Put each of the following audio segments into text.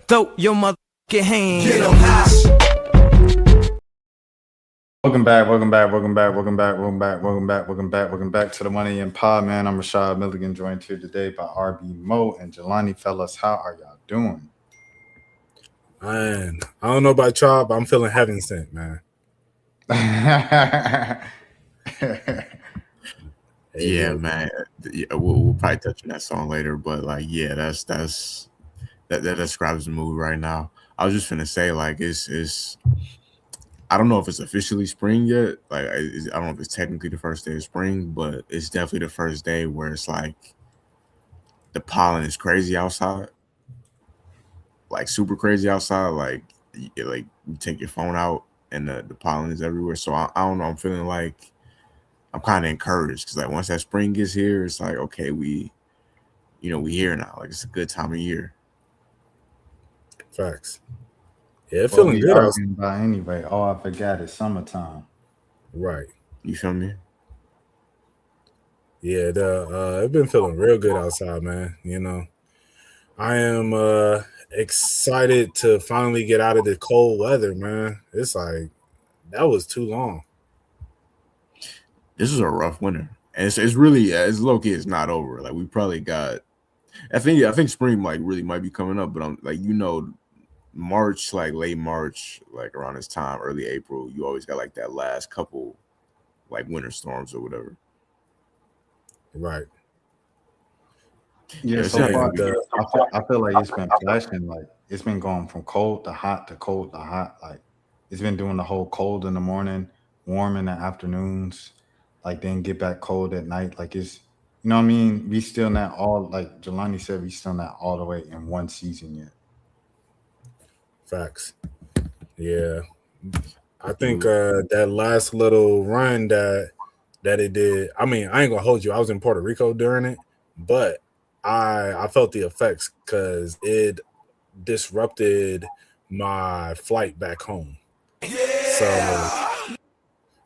Throw your motherfucking hands. Get 'em high. Welcome back to the Money and Pod, man. I'm Rashad Milligan, joined here today by RB Mo and Jelani. Fellas, how are y'all doing? Man, I don't know about y'all, but I'm feeling heaven sent, man. Yeah, man. Yeah, we'll probably touch on that song later, but like, yeah, that describes the mood right now. I was just gonna say, like, it's I don't know if it's officially spring yet. Like, I don't know if it's technically the first day of spring, but it's definitely the first day where it's like the pollen is crazy outside, like super crazy outside. Like, you take your phone out and the pollen is everywhere. So I don't know. I'm feeling like I'm kind of encouraged because like once that spring gets here, it's like okay, we here now. Like it's a good time of year. Facts. Yeah, Well, feeling we good. arguing about anyway. Oh, I forgot it's summertime. Right. You feel me? Yeah, I've been feeling real good outside, man. You know, I am excited to finally get out of the cold weather, man. It's like that was too long. This was a rough winter, and it's really it's low key. It's not over. Like we probably got. I think spring like really might be coming up, but I'm like March, like late March, like around this time, early April, you always got like that last couple like winter storms or whatever. Right. Yeah, Yeah, so far, I feel like it's been flashing. Like it's been going from cold to hot to cold to hot. Like it's been doing the whole cold in the morning, warm in the afternoons, like then get back cold at night. Like it's, you know what I mean? We still not all, like Jelani said, we still not all the way in one season yet. Facts. Yeah. I think you that last little run that it did. I mean, I ain't gonna hold you. I was in Puerto Rico during it, but I felt the effects because it disrupted my flight back home. So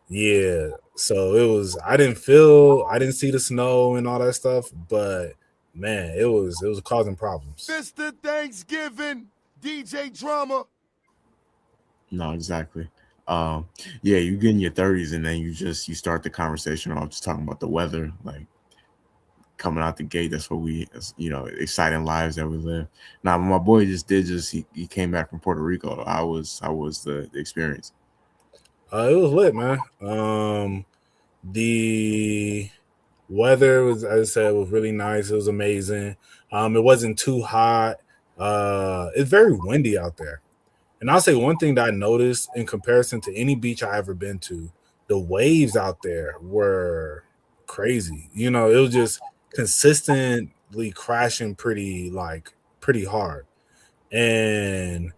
yeah, so it was. I didn't see the snow and all that stuff, but man, it was causing problems. Mr. Thanksgiving, DJ Drama. no exactly. Um, yeah, you get in your 30s and then you start the conversation off just talking about the weather, like coming out the gate. That's what exciting lives that we live. Now, my boy he came back from Puerto Rico. How was the experience? It was lit, man. The weather was, as I said, was really nice. It was amazing. It wasn't too hot. It's very windy out there. And I'll say one thing that I noticed in comparison to any beach I ever been to, the waves out there were crazy. You know, it was just consistently crashing pretty hard. And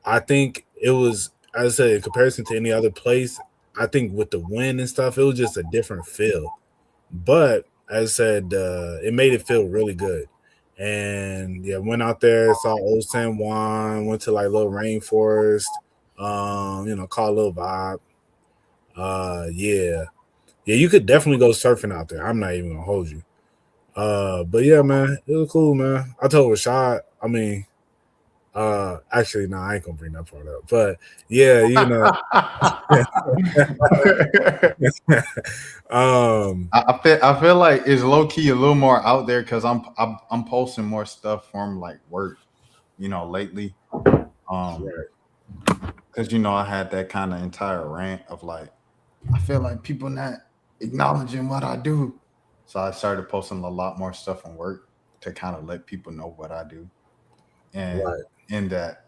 I think it was, as I said, in comparison to any other place, I think with the wind and stuff, it was just a different feel. But as I said, it made it feel really good. And yeah, went out there, saw Old San Juan, went to like little rainforest, caught a little vibe. Yeah. Yeah, you could definitely go surfing out there. I'm not even gonna hold you. But yeah, man, it was cool, man. I told Rashad, I mean, actually, no, I ain't gonna bring that part up. But yeah, I feel like it's low key a little more out there because I'm posting more stuff from like work, lately. Um, right. because I had that kind of entire rant of like I feel like people not acknowledging what I do, so I started posting a lot more stuff from work to kind of let people know what I do, and Right. in that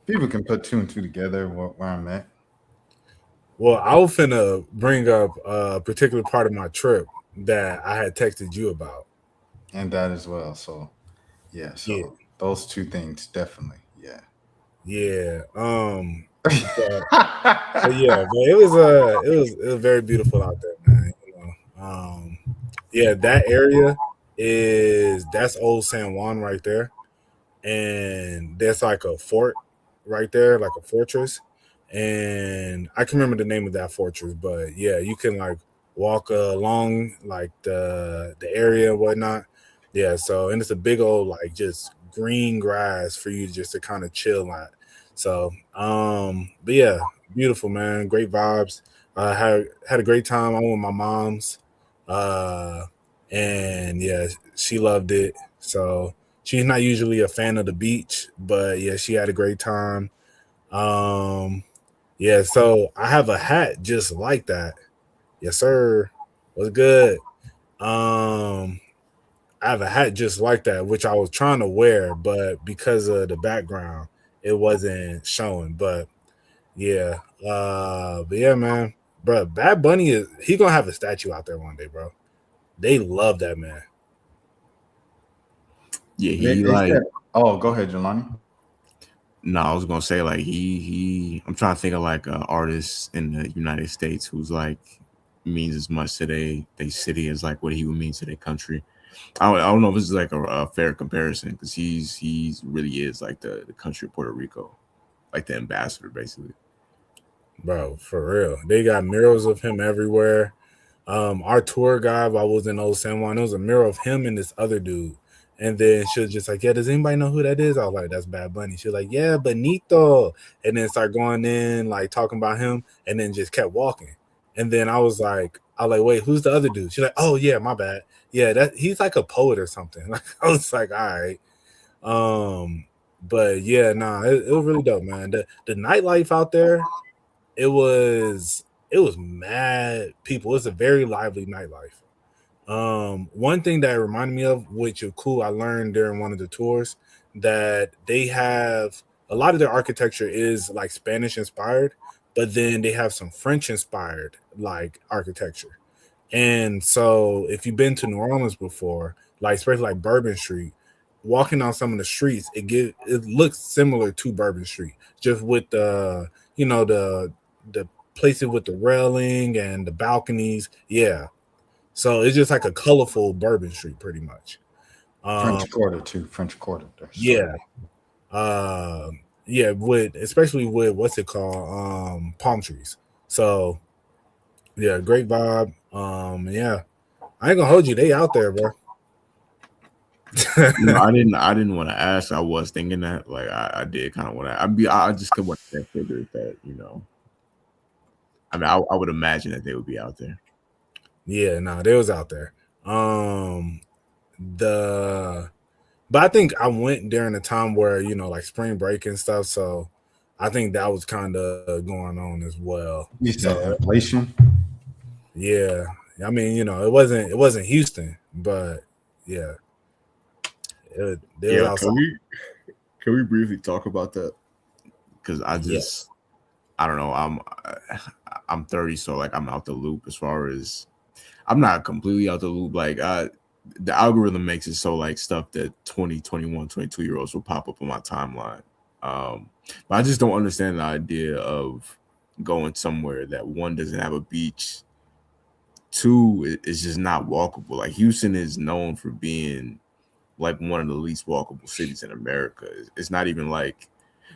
people can put two and two together where I'm at. Well, I was finna bring up a particular part of my trip that I had texted you about. And that as well. So yeah, Yeah, so those two things definitely, yeah. yeah. But yeah, but it was very beautiful out there, man. Yeah, that area that's Old San Juan right there, and there's like a fort right there, like a fortress, and I can remember the name of that fortress, but yeah, you can like walk along like the area and whatnot. Yeah, so and it's a big old like just green grass for you just to kind of chill at. So, but yeah, beautiful, man. Great vibes. Had a great time. I went with my mom's, uh, and yeah, she loved it. So she's not usually a fan of the beach, but yeah, she had a great time. Um, yeah, so I have a hat just like that. Yes, sir. What's good? Um, I have a hat just like that, which I was trying to wear, but because of the background, it wasn't showing. But yeah, man, bro, Bad Bunny is he gonna have a statue out there one day, bro. They love that man. Yeah, They, he they like. said, "Oh, go ahead, Jelani." No, I was gonna say like he. I'm trying to think of like artists in the United States who's like means as much to they city as like what he would mean to their country. I don't know if this is like a fair comparison because he's really is like the country of Puerto Rico, like the ambassador basically. Bro, for real. They got murals of him everywhere. Our tour guide while I was in Old San Juan, it was a mural of him and this other dude. And then she was just like, yeah, does anybody know who that is? I was like, that's Bad Bunny. She was like, yeah, Benito. And then start going in, like talking about him, and then just kept walking. And then I was like, wait, who's the other dude? She's like, oh yeah, my bad. Yeah, that he's like a poet or something. Like I was like, all right. But yeah, nah, it was really dope, man. The nightlife out there, it was mad people. It's a very lively nightlife. One thing that it reminded me of, which is cool, I learned during one of the tours that they have a lot of their architecture is like Spanish inspired, but then they have some French inspired like architecture. And so if you've been to New Orleans before, like especially like Bourbon Street, walking on some of the streets, it looks similar to Bourbon Street, just with the places with the railing and the balconies. Yeah. So it's just like a colorful Bourbon Street, pretty much. French Quarter too. French Quarter. Yeah. Yeah, with especially with what's it called? Palm trees. So yeah, great vibe. Yeah. I ain't gonna hold you, they out there, bro. No, I didn't want to ask. I was thinking that like I did kind of want to. I just could want to figure that I mean I would imagine that they would be out there. Yeah, no, they was out there. The But I think I went during a time where, like spring break and stuff. So I think that was kind of going on as well. You said So inflation. yeah, I mean, it wasn't Houston, but yeah, they was outside. Can we briefly talk about that? Because Yeah. I don't know. I'm 30, so like I'm out the loop as far as I'm not completely out the loop. Like the algorithm makes it so like stuff that 20, 21, 22-year-olds will pop up on my timeline. But I just don't understand the idea of going somewhere that one doesn't have a beach, two it's just not walkable. Like Houston is known for being like one of the least walkable cities in America. It's not even like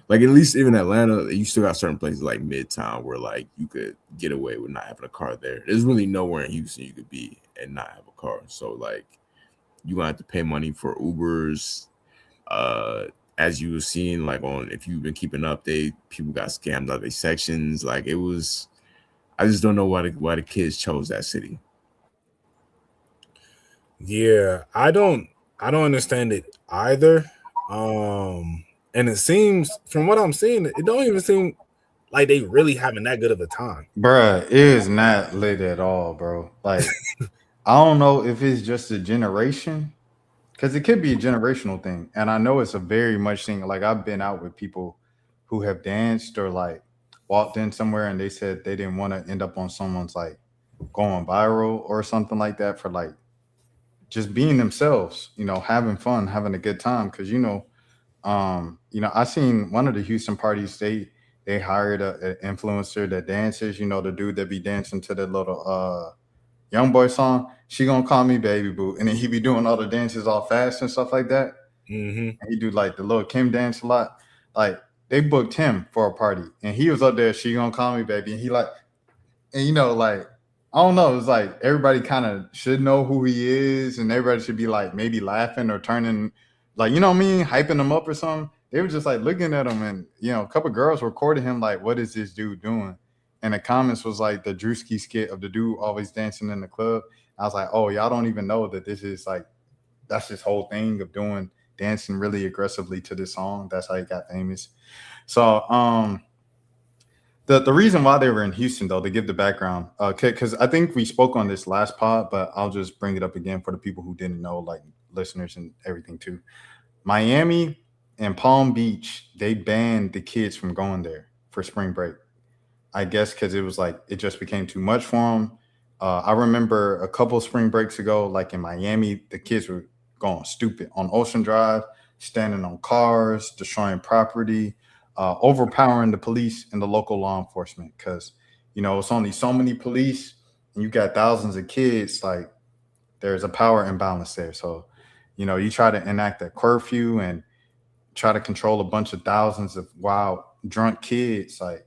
at least even Atlanta, you still got certain places like Midtown where like you could get away with not having a car there. There's really nowhere in Houston you could be and not have a car. So like you're gonna have to pay money for Ubers. As you were seeing, like on if you've been keeping up, people got scammed out of their sections. Like it was, I just don't know why the kids chose that city. Yeah, I don't understand it either. And it seems from what I'm seeing, it don't even seem like they really having that good of a time. Bruh, it is not lit at all, bro. Like, I don't know if it's just a generation, because it could be a generational thing. And I know it's a very much thing. Like, I've been out with people who have danced or like walked in somewhere and they said they didn't want to end up on someone's like going viral or something like that for like just being themselves, having fun, having a good time. Cause I seen one of the Houston parties, they hired an influencer that dances, the dude that be dancing to the little young boy song, She Gonna Call Me Baby Boo. And then he be doing all the dances all fast and stuff like that. Mm-hmm. And he do like the little Kim dance a lot. Like they booked him for a party and he was up there, She Gonna Call Me Baby. And he like, and like, I don't know, it's like everybody kind of should know who he is and everybody should be like maybe laughing or turning like, you know what I mean, hyping him up or something. They were just like looking at him, and a couple girls recorded him like, "What is this dude doing?" And the comments was like the Drewski skit of the dude always dancing in the club. I was like, "Oh, y'all don't even know that this is like that's his whole thing of doing dancing really aggressively to this song. That's how he got famous." So, the reason why they were in Houston, though, to give the background, because I think we spoke on this last pod, but I'll just bring it up again for the people who didn't know, like listeners and everything too. Miami and Palm Beach, they banned the kids from going there for spring break. I guess because it was like it just became too much for them. I remember a couple spring breaks ago, like in Miami, the kids were going stupid on Ocean Drive, standing on cars, destroying property, overpowering the police and the local law enforcement. Because it's only so many police, and you got thousands of kids. Like there's a power imbalance there. So you try to enact a curfew and try to control a bunch of thousands of wild drunk kids, like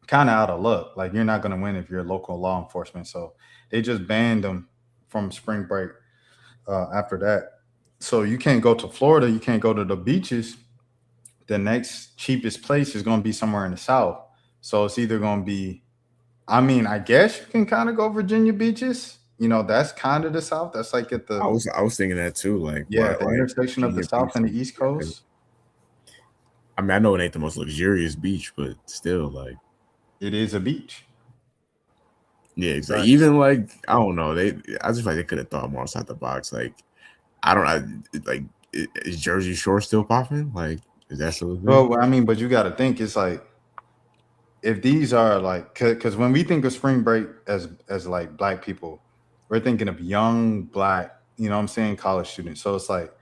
kind of out of luck. Like you're not going to win if you're local law enforcement. So they just banned them from spring break after that. So you can't go to Florida. You can't go to the beaches. The next cheapest place is going to be somewhere in the South. So it's either going to be, I guess you can kind of go Virginia beaches. That's kind of the South. That's like at the I was thinking that too. Like, the what, like intersection of the Virginia South and the Beach? East Coast. I mean, I know it ain't the most luxurious beach, but still, like, It is a beach. yeah, exactly. Right. Even like, I don't know, I just feel like they could have thought more outside the box. Like, is Jersey Shore still popping? Like, is that still a thing? Well, but you got to think it's like if these are like because when we think of spring break as like black people, we're thinking of young black, what I'm saying, college students. So it's like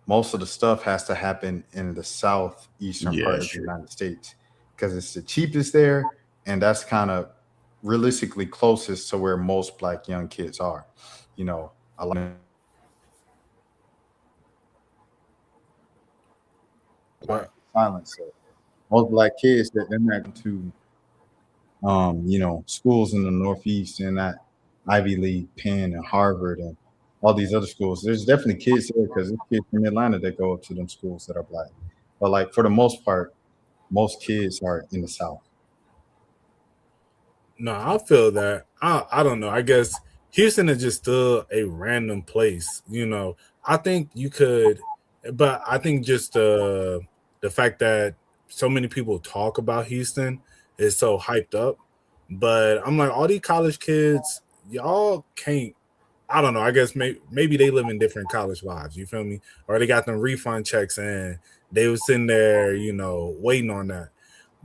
most of the stuff has to happen in the southeastern Yeah, part that's of the true. United States because it's the cheapest there, and that's kind of realistically closest to where most black young kids are. A lot of But silence. So most black kids they're not going to schools in the Northeast and that Ivy League, Penn and Harvard and all these other schools. There's definitely kids there because there's kids from Atlanta that go up to them schools that are black. But like for the most part, most kids are in the South. no, I feel that. I don't know. I guess Houston is just still a random place. I think you could, but I think just the fact that so many people talk about Houston is so hyped up. But I'm like, all these college kids, y'all can't. I don't know. I guess maybe they live in different college lives. You feel me? Or they got them refund checks and they was sitting there, waiting on that.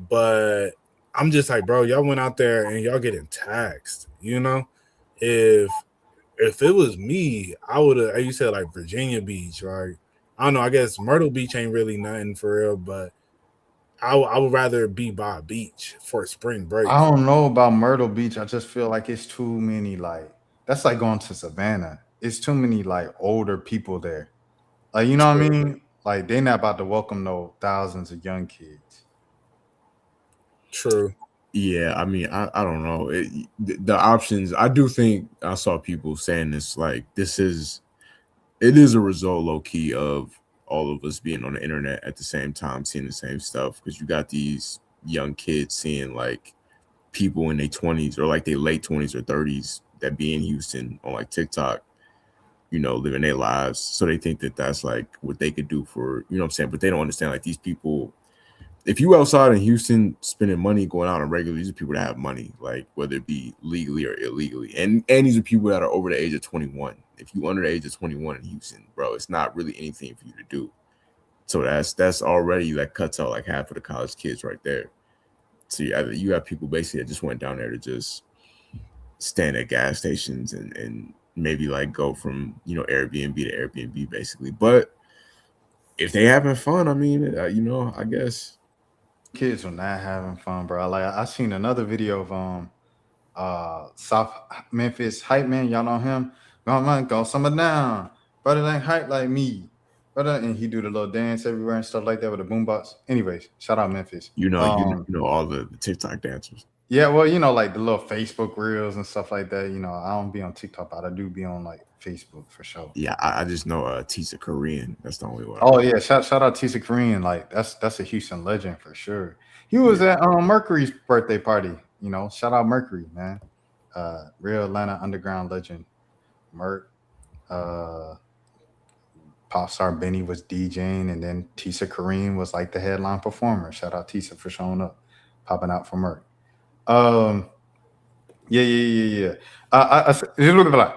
But I'm just like, bro, y'all went out there and y'all getting taxed. If it was me, I would have. You said like Virginia Beach, right? I don't know. I guess Myrtle Beach ain't really nothing for real, but I would rather be by a beach for spring break. I don't know about Myrtle Beach. I just feel like it's too many that's like going to Savannah. It's too many like older people there. Like you know what I True. mean? Like they not about to welcome no thousands of young kids. True. Yeah, I mean, I don't know. The options, I do think I saw people saying this, like, it is a result low key of all of us being on the internet at the same time, seeing the same stuff. Because you got these young kids seeing like people in their 20s or like their late 20s or 30s that be in Houston on like TikTok, living their lives. So they think that that's like what they could do for, what I'm saying? But they don't understand like these people. If you outside in Houston spending money going out on regular, these are people that have money, like whether it be legally or illegally. And these are people that are over the age of 21. If you under the age of 21 in Houston, bro, it's not really anything for you to do. So that's already like cuts out like half of the college kids right there. So you have people basically that just went down there to just stand at gas stations and maybe like go from Airbnb to Airbnb basically. But if they having fun, I mean, I guess. Kids are not having fun, bro. Like I seen another video of South Memphis hype man. Y'all know him? Go summer down, brother ain't hype like me, brother. And he do the little dance everywhere and stuff like that with the boombox. Anyways, shout out Memphis. You know all the TikTok dancers. Yeah, well, like the little Facebook reels and stuff like that. I don't be on TikTok, but I do be on like Facebook for sure. Yeah, I just know Tisa Korean. That's the only one I Oh know. yeah, shout out Tisa Kareem. Like that's a Houston legend for sure. He was Yeah. at Mercury's birthday party. Shout out Mercury, man. Real Atlanta underground legend. Merc. Uh, Pop star Benny was DJing, and then Tisa Kareem was like the headline performer. Shout out Tisa for showing up, popping out for Merc. Um, yeah, yeah, yeah, yeah. Here's a little bit like.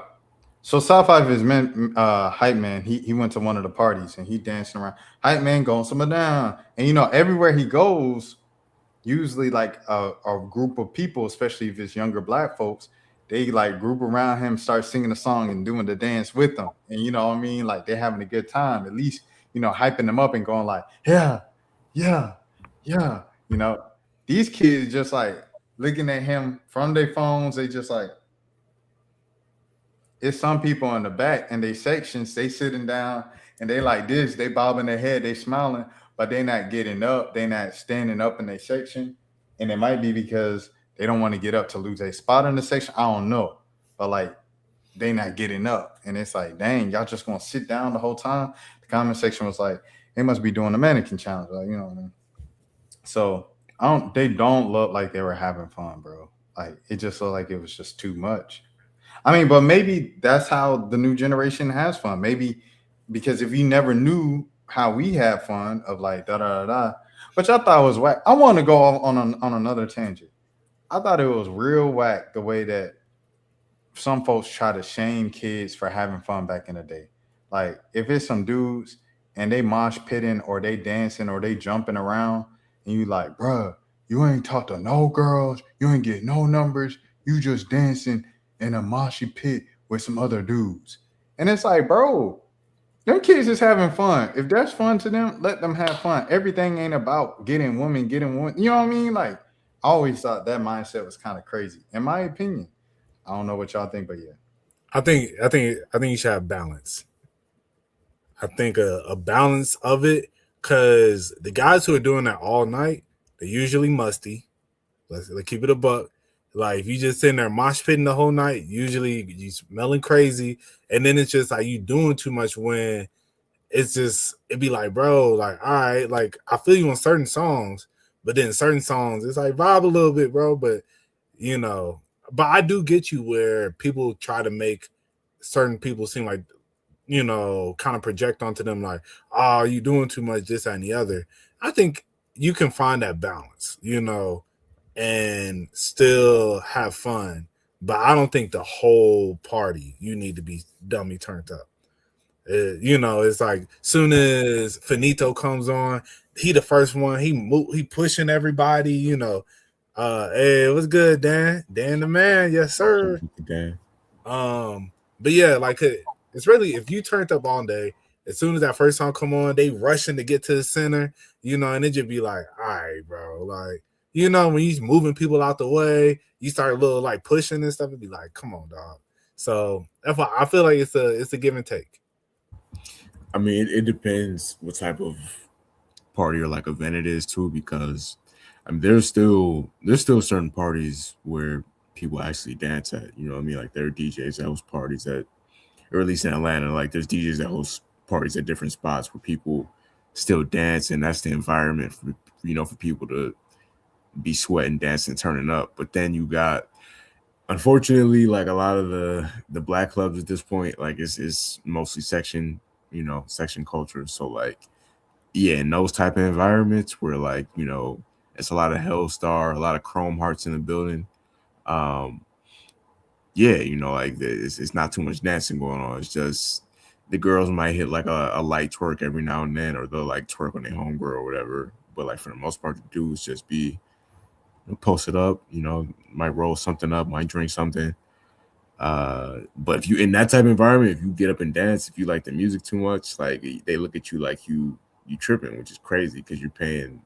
So South Five is man, hype man. He went to one of the parties and he dancing around. Hype man going some down, and everywhere he goes, usually like a group of people, especially if it's younger black folks, they like group around him, start singing the song and doing the dance with them, and you know what I mean, like they're having a good time. At least hyping them up and going like, yeah, yeah, yeah. You know, these kids just like looking at him from their phones. They just like it's some people in the back in they sections, they sitting down and they like this, they bobbing their head, they smiling, but they not getting up, they not standing up in their section. And it might be because they don't want to get up to lose a spot in the section. I don't know. But like they not getting up. And it's like, dang, y'all just gonna sit down the whole time. The comment section was like, they must be doing the mannequin challenge. Like, you know what I mean? So they don't look like they were having fun, bro. Like it just looked like it was just too much. I mean, but maybe that's how the new generation has fun. Maybe because if you never knew how we had fun of like da da da da, which I thought was whack. I want to go on another tangent. I thought it was real whack the way that some folks try to shame kids for having fun back in the day. Like if it's some dudes and they mosh pitting or they dancing or they jumping around, and you like, bruh, you ain't talk to no girls, you ain't get no numbers, you just dancing in a moshy pit with some other dudes. And it's like, bro, them kids is having fun. If that's fun to them, let them have fun. Everything ain't about getting women. You know what I mean? Like, I always thought that mindset was kind of crazy, in my opinion. I don't know what y'all think, but yeah. I think you should have balance. I think a balance of it, because the guys who are doing that all night, they're usually musty. Let's keep it a buck. Like if you just sitting there mosh pitting the whole night, usually you smelling crazy, and then it's just like you doing too much when it's just it'd be like, bro, like all right, like I feel you on certain songs, but then certain songs it's like vibe a little bit, bro. But you know, but I do get you where people try to make certain people seem like kind of project onto them like, oh, you doing too much, this, that, and the other. I think you can find that balance, and still have fun. But I don't think the whole party you need to be dummy turned up. It's like soon as Finito comes on, he the first one. He pushing everybody. Hey, what's good, Dan? Dan the man, yes sir. Dan. But yeah, like it's really if you turned up all day, as soon as that first song come on, they rushing to get to the center, and it just be like, all right, bro, like when you moving people out the way, you start a little like pushing and stuff. It'd be like, come on, dog. So that's why I feel like it's a give and take. I mean, it depends what type of party or like event it is too, because I mean, there's still certain parties where people actually dance at. You know what I mean? Like there are DJs that host parties at, or at least in Atlanta, like there's DJs that host parties at different spots where people still dance, and that's the environment for people to be sweating, dancing, turning up. But then you got, unfortunately, like a lot of the black clubs at this point, like it's mostly section culture. So like, yeah, in those type of environments where like it's a lot of Hellstar, a lot of Chrome Hearts in the building. Um, yeah, like it's not too much dancing going on. It's just the girls might hit like a light twerk every now and then, or they'll like twerk on their homegirl or whatever. But like for the most part, the dudes just be post it up, might roll something up, might drink something. But if you in that type of environment, if you get up and dance, if you like the music too much, like they look at you like you tripping, which is crazy because you're paying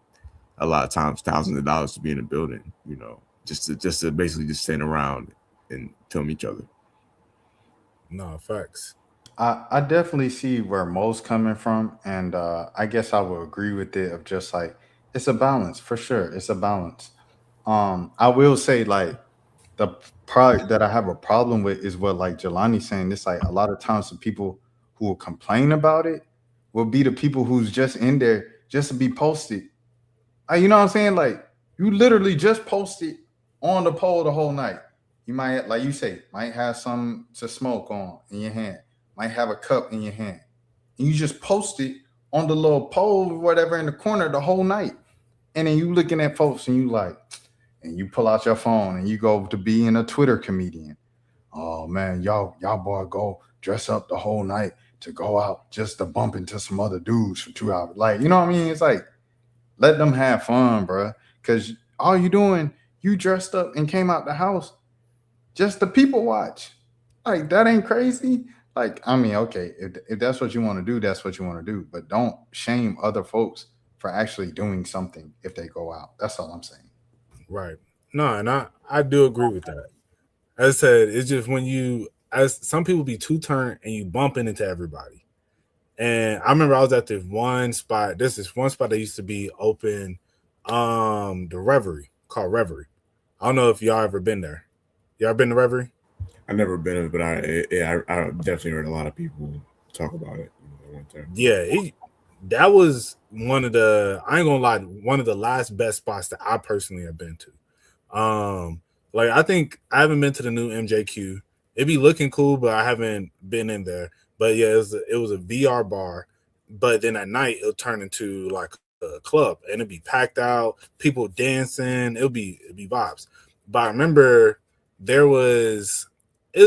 a lot of times thousands of dollars to be in a building, just to basically just stand around and film each other. No facts. I definitely see where Mo's coming from, and I guess I will agree with it. Of just like it's a balance for sure. It's a balance. I will say like the part that I have a problem with is what like Jelani's saying. It's like a lot of times the people who will complain about it will be the people who's just in there just to be posted. You know what I'm saying? Like you literally just posted on the pole the whole night. You might, like you say, might have some to smoke on in your hand, might have a cup in your hand, and you just post it on the little pole or whatever in the corner the whole night. And then you looking at folks and you like, and you pull out your phone and you go to being a Twitter comedian. Oh man, y'all boy go dress up the whole night to go out just to bump into some other dudes for 2 hours. Like, you know what I mean? It's like let them have fun, bro. Cause all you doing, you dressed up and came out the house just to people watch. Like that ain't crazy. Like, I mean, okay, if that's what you want to do, that's what you want to do. But don't shame other folks for actually doing something if they go out. That's all I'm saying. Right. No, and I do agree with that. As I said, it's just when you, as some people be too turned and you bumping into everybody. And I remember I was at this one spot. This is one spot that used to be open, the Reverie, called Reverie. I don't know if y'all ever been there. Y'all been to Reverie? I've never been, but I definitely heard a lot of people talk about it. I went there. Yeah, that was one of the, I ain't gonna lie, one of the last best spots that I personally have been to. Like I think I haven't been to the new MJQ. It be looking cool, but I haven't been in there. But yeah, it was a VR bar. But then at night it'll turn into like a club and it'd be packed out, people dancing. It'll be vibes. But I remember it was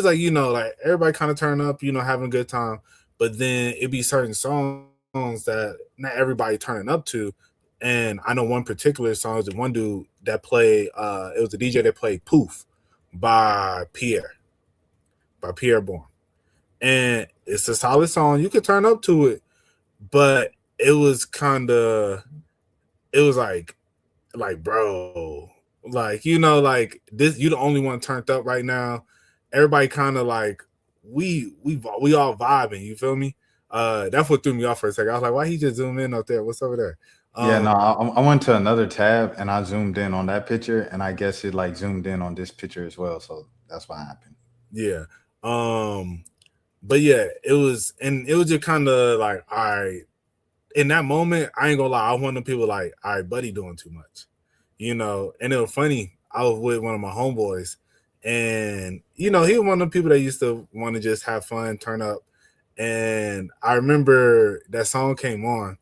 like, you know, like everybody kind of turn up, you know, having a good time. But then it'd be certain songs that not everybody turning up to. And I know one particular song is the one dude that played, it was the DJ that played Poof by Pierre Bourne. And it's a solid song. You could turn up to it, but it was like, bro, like, you know, like this, you the only one turned up right now. Everybody kind of like, we all vibing, you feel me? That's what threw me off for a second. I was like, why he just zoom in up there? What's over there? Yeah, no, I went to another tab and I zoomed in on that picture, and I guess it like zoomed in on this picture as well. So that's what happened. Yeah. But yeah, it was just kind of like, all right, in that moment, I ain't gonna lie, I was one of the people like, all right, buddy doing too much, you know. And it was funny, I was with one of my homeboys, and you know, he was one of the people that used to want to just have fun, turn up. And I remember that song came on,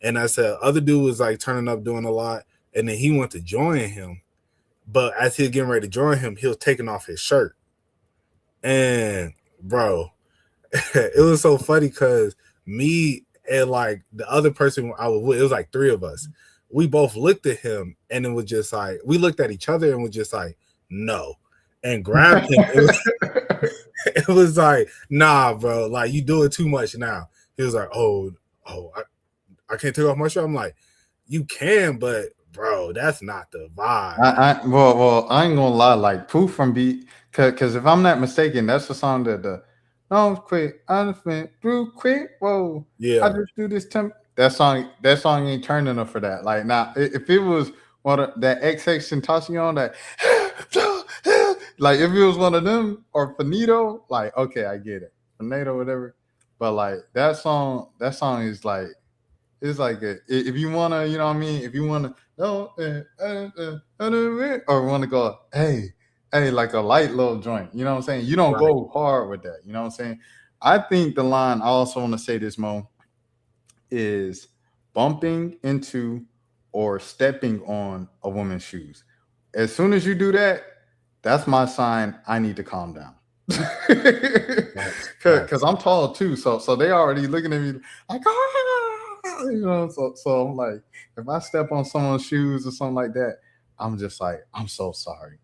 and I said, other dude was like turning up, doing a lot, and then he went to join him. But as he was getting ready to join him, he was taking off his shirt. And bro, it was so funny because me and like the other person I was with, it was like three of us. We both looked at him and it was just like, we looked at each other and was just like, no, and grabbed him. It was like, nah, bro, like you doing too much now. He was like, I can't take off my shirt. I'm like, you can, but bro, that's not the vibe. Well, I ain't gonna lie, like Poof from Beat, because if I'm not mistaken, that's the song that the don't quit, I just went through quick. Whoa, Yeah, I just do this temp. That song ain't turning enough for that. Like now, if it was one of that XX Tentacion, that like if it was one of them or Finito, like okay, I get it, Finito, whatever. But like that song is like, it's like if you wanna, you know what I mean, if you wanna or wanna go, hey, like a light little joint, you know what I'm saying? You don't go hard with that, you know what I'm saying? I think the line, I also want to say this, Mo, is bumping into or stepping on a woman's shoes. As soon as you do that, that's my sign I need to calm down. Because I'm tall too, so they already looking at me like, you know, so I'm like, if I step on someone's shoes or something like that, I'm just like, I'm so sorry.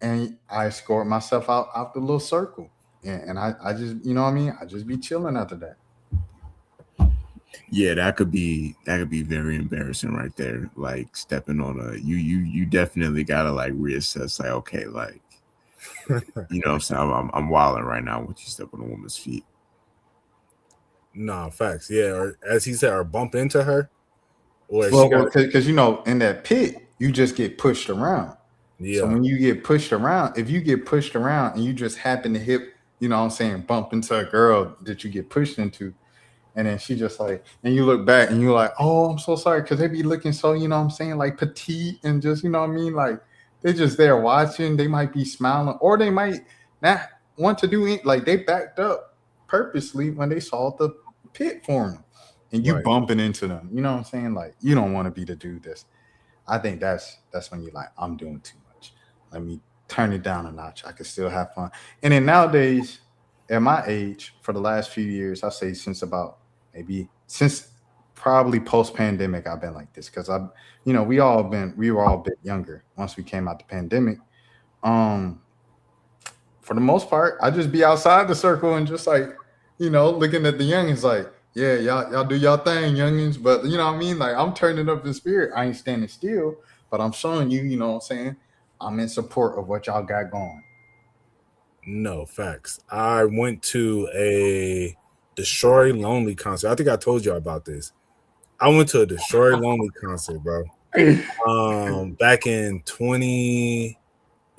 And I escort myself out the little circle. And I just, you know what I mean? I just be chilling after that. Yeah, that could be very embarrassing right there. Like stepping on you definitely gotta like reassess, like, okay, like you know what I'm saying, I'm wilding right now when you step on a woman's feet. No, facts. Yeah, or as he said, or bump into her. Or because you know, in that pit, you just get pushed around. So Yeah. when you get pushed around, if you get pushed around and you just happen to hit, you know what I'm saying, bump into a girl that you get pushed into, and then she just like, and you look back and you're like, oh, I'm so sorry. Cause they be looking so, you know what I'm saying, like petite and just, you know what I mean? Like they're just there watching. They might be smiling or they might not want to do it. Like they backed up purposely when they saw the pit forming and you Right. bumping into them. You know what I'm saying? Like you don't want to be the dude that's, I think that's when you're like, I'm doing too much. Let me turn it down a notch. I can still have fun. And then nowadays, at my age, for the last few years, I say since about maybe since probably post pandemic, I've been like this because I, you know, we were all a bit younger once we came out the pandemic. Um, for the most part, I just be outside the circle and just like, you know, looking at the youngins like, yeah, y'all do y'all thing, youngins. But you know what I mean? Like I'm turning up in spirit. I ain't standing still, but I'm showing you, you know what I'm saying? I'm in support of what y'all got going. No, facts. I went to a Destroy Lonely concert. I think I told you about this. I went to a Destroy Lonely concert, bro. Back in 20,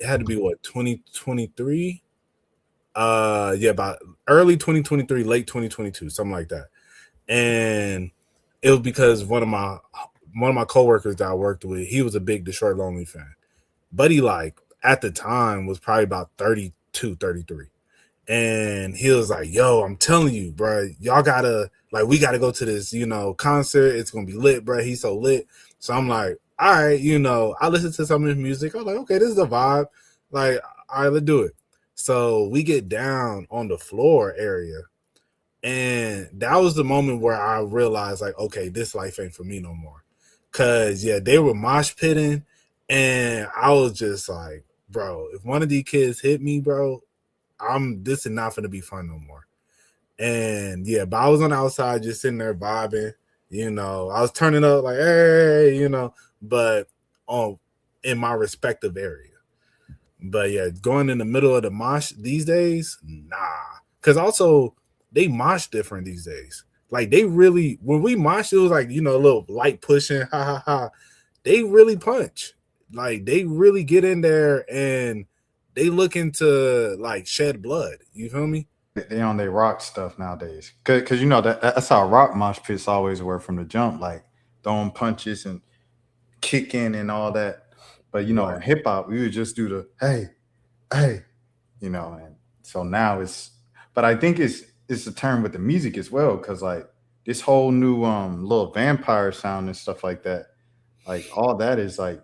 it had to be what, 2023? Yeah, about early 2023, late 2022, something like that. And it was because one of my coworkers that I worked with, he was a big Detroit Lonely fan. But he like at the time was probably about 32, 33. And he was like, yo, I'm telling you, bro, y'all gotta like we gotta go to this, concert. It's gonna be lit, bro. He's so lit. So I'm like, all right, I listened to some of his music. I'm like, okay, this is the vibe. Like, all right, let's do it. So we get down on the floor area. And that was the moment where I realized, like, okay, this life ain't for me no more. Cause yeah, they were mosh pitting, and I was just like, bro, if one of these kids hit me, bro, this is not gonna be fun no more. And yeah, but I was on the outside just sitting there vibing, I was turning up like, hey, but on in my respective area. But yeah, going in the middle of the mosh these days, nah. Cause also they mosh different these days. Like they really, when we mosh, it was like, a little light pushing, ha ha ha. They really punch. Like they really get in there and they looking to like shed blood. You feel me? They on their rock stuff nowadays. Cause you know that's how rock mosh pits always were from the jump, like throwing punches and kicking and all that. But Right. in hip hop, we would just do the hey, and so now but I think it's a term with the music as well, because like this whole new little vampire sound and stuff like that, like all that is like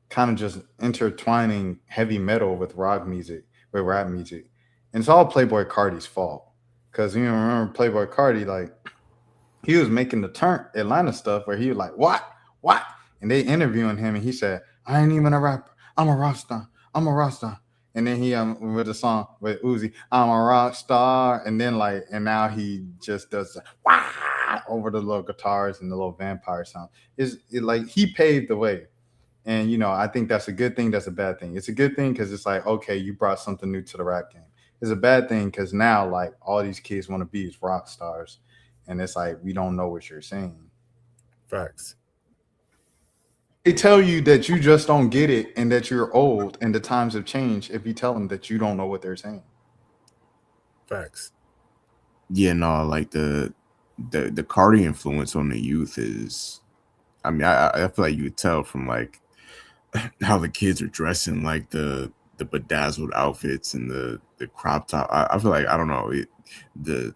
kind of just intertwining heavy metal with rap music. And it's all Playboy Cardi's fault. Cause remember Playboy Cardi, like he was making the turn Atlanta stuff where he was like, what? What? And they interviewing him and he said, I ain't even a rapper. I'm a rock star. I'm a rock star. And then he with the song with Uzi, I'm a rock star. And then and now he just does wah over the little guitars and the little vampire sound. Like he paved the way. And I think that's a good thing. That's a bad thing. It's a good thing because it's like, okay, you brought something new to the rap game. It's a bad thing because now like all these kids want to be is rock stars, and it's like we don't know what you're saying. Facts. They tell you that you just don't get it and that you're old and the times have changed if you tell them that you don't know what they're saying. Facts. Yeah, no, like the Cardi influence on the youth is, I mean, I feel like you could tell from like how the kids are dressing, like the bedazzled outfits and the crop top. I feel like, I don't know, the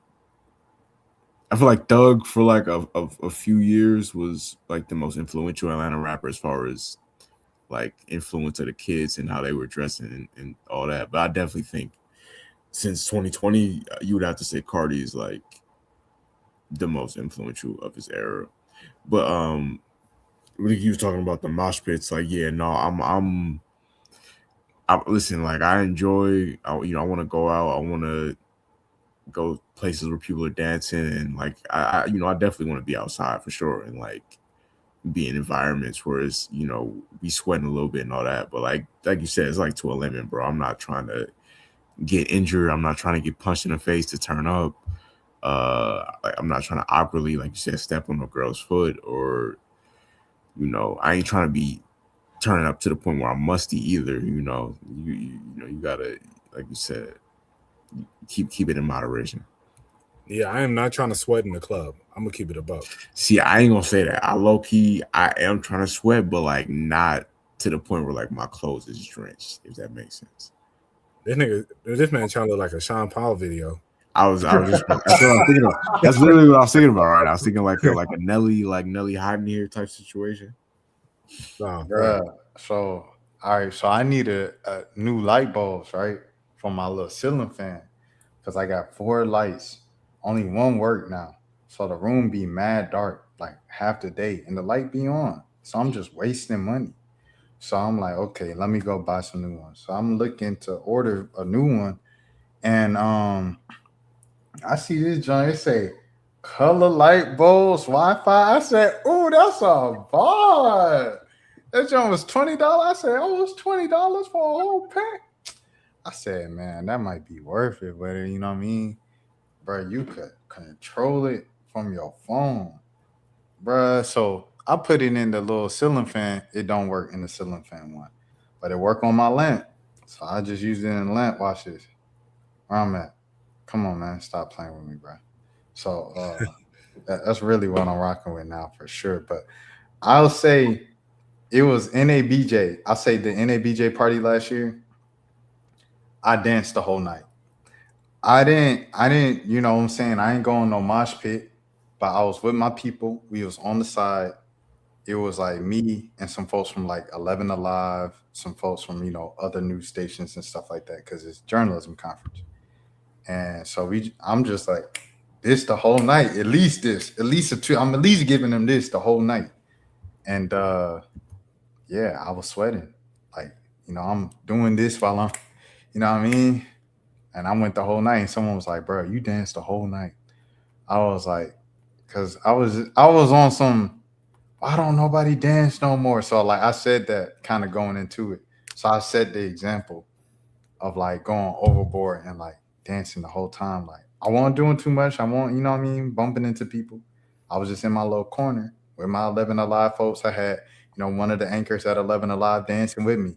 I feel like Thug for like a few years was like the most influential Atlanta rapper as far as like influence of the kids and how they were dressing and all that. But I definitely think since 2020, you would have to say Cardi is like the most influential of his era. But when he was talking about the mosh pits, like yeah, no, I listen, like I enjoy, I want to go out, I want to go places where people are dancing, and like I definitely want to be outside for sure, and like be in environments where it's we sweating a little bit and all that. But like you said, it's like to a limit, bro. I'm not trying to get injured. I'm not trying to get punched in the face to turn up. Like, I'm not trying to awkwardly, like you said, step on a girl's foot, or I ain't trying to be turning up to the point where I'm musty either. You know, you gotta, like you said, keep it in moderation. Yeah, I am not trying to sweat in the club. I'm gonna keep it a buck. See, I ain't gonna say that. I low key, I am trying to sweat, but like not to the point where like my clothes is drenched. If that makes sense. This man trying to look like a Sean Paul video. I was just that's what I was thinking about. That's literally what I was thinking about. Right, I was thinking like a Nelly hiding here type situation. No, Bruh. So all right, so I need a new light bulbs, right? For my little ceiling fan. Because I got 4 lights. Only one work now. So the room be mad dark like half the day and the light be on. So I'm just wasting money. So I'm like, okay, let me go buy some new ones. So I'm looking to order a new one. And I see this joint, it say color light bulbs, Wi-Fi. I said, oh, that's a bar. That joint was $20. I said, oh, it's $20 for a whole pack. I said, man, that might be worth it, but you know what I mean? Bro, you could control it from your phone. Bruh, so I put it in the little ceiling fan. It don't work in the ceiling fan one, but it work on my lamp. So I just use it in the lamp. Watch this. Where I'm at. Come on, man. Stop playing with me, bro. So that's really what I'm rocking with now for sure. But I'll say it was NABJ. I say the NABJ party last year. I danced the whole night. I didn't, you know what I'm saying? I ain't going no mosh pit, but I was with my people. We was on the side. It was like me and some folks from like 11 Alive, some folks from, other news stations and stuff like that, because it's journalism conference. And so I'm just like, this the whole night, at least this, at least I'm at least giving them this the whole night. And yeah, I was sweating. Like, I'm doing this while I'm, you know what I mean? And I went the whole night, and someone was like, "Bro, you danced the whole night." I was like, "Cause I was on some. Why don't nobody dance no more?" So like I said that kind of going into it. So I set the example of like going overboard and like dancing the whole time. Like I wasn't doing too much. I wasn't, you know what I mean, bumping into people. I was just in my little corner with my 11 Alive folks. I had, one of the anchors at 11 Alive dancing with me.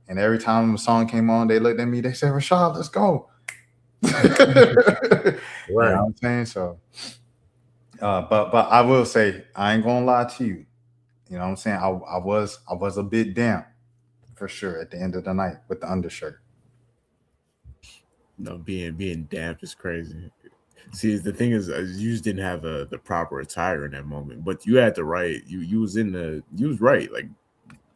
And every time a song came on, they looked at me. They said, "Rashad, let's go." You know what right. I'm saying? So, but I will say I ain't gonna lie to you. You know what I'm saying? I was a bit damp for sure at the end of the night with the undershirt. No, being damp is crazy. See, the thing is, you just didn't have the proper attire in that moment, but you had the right. You was right. Like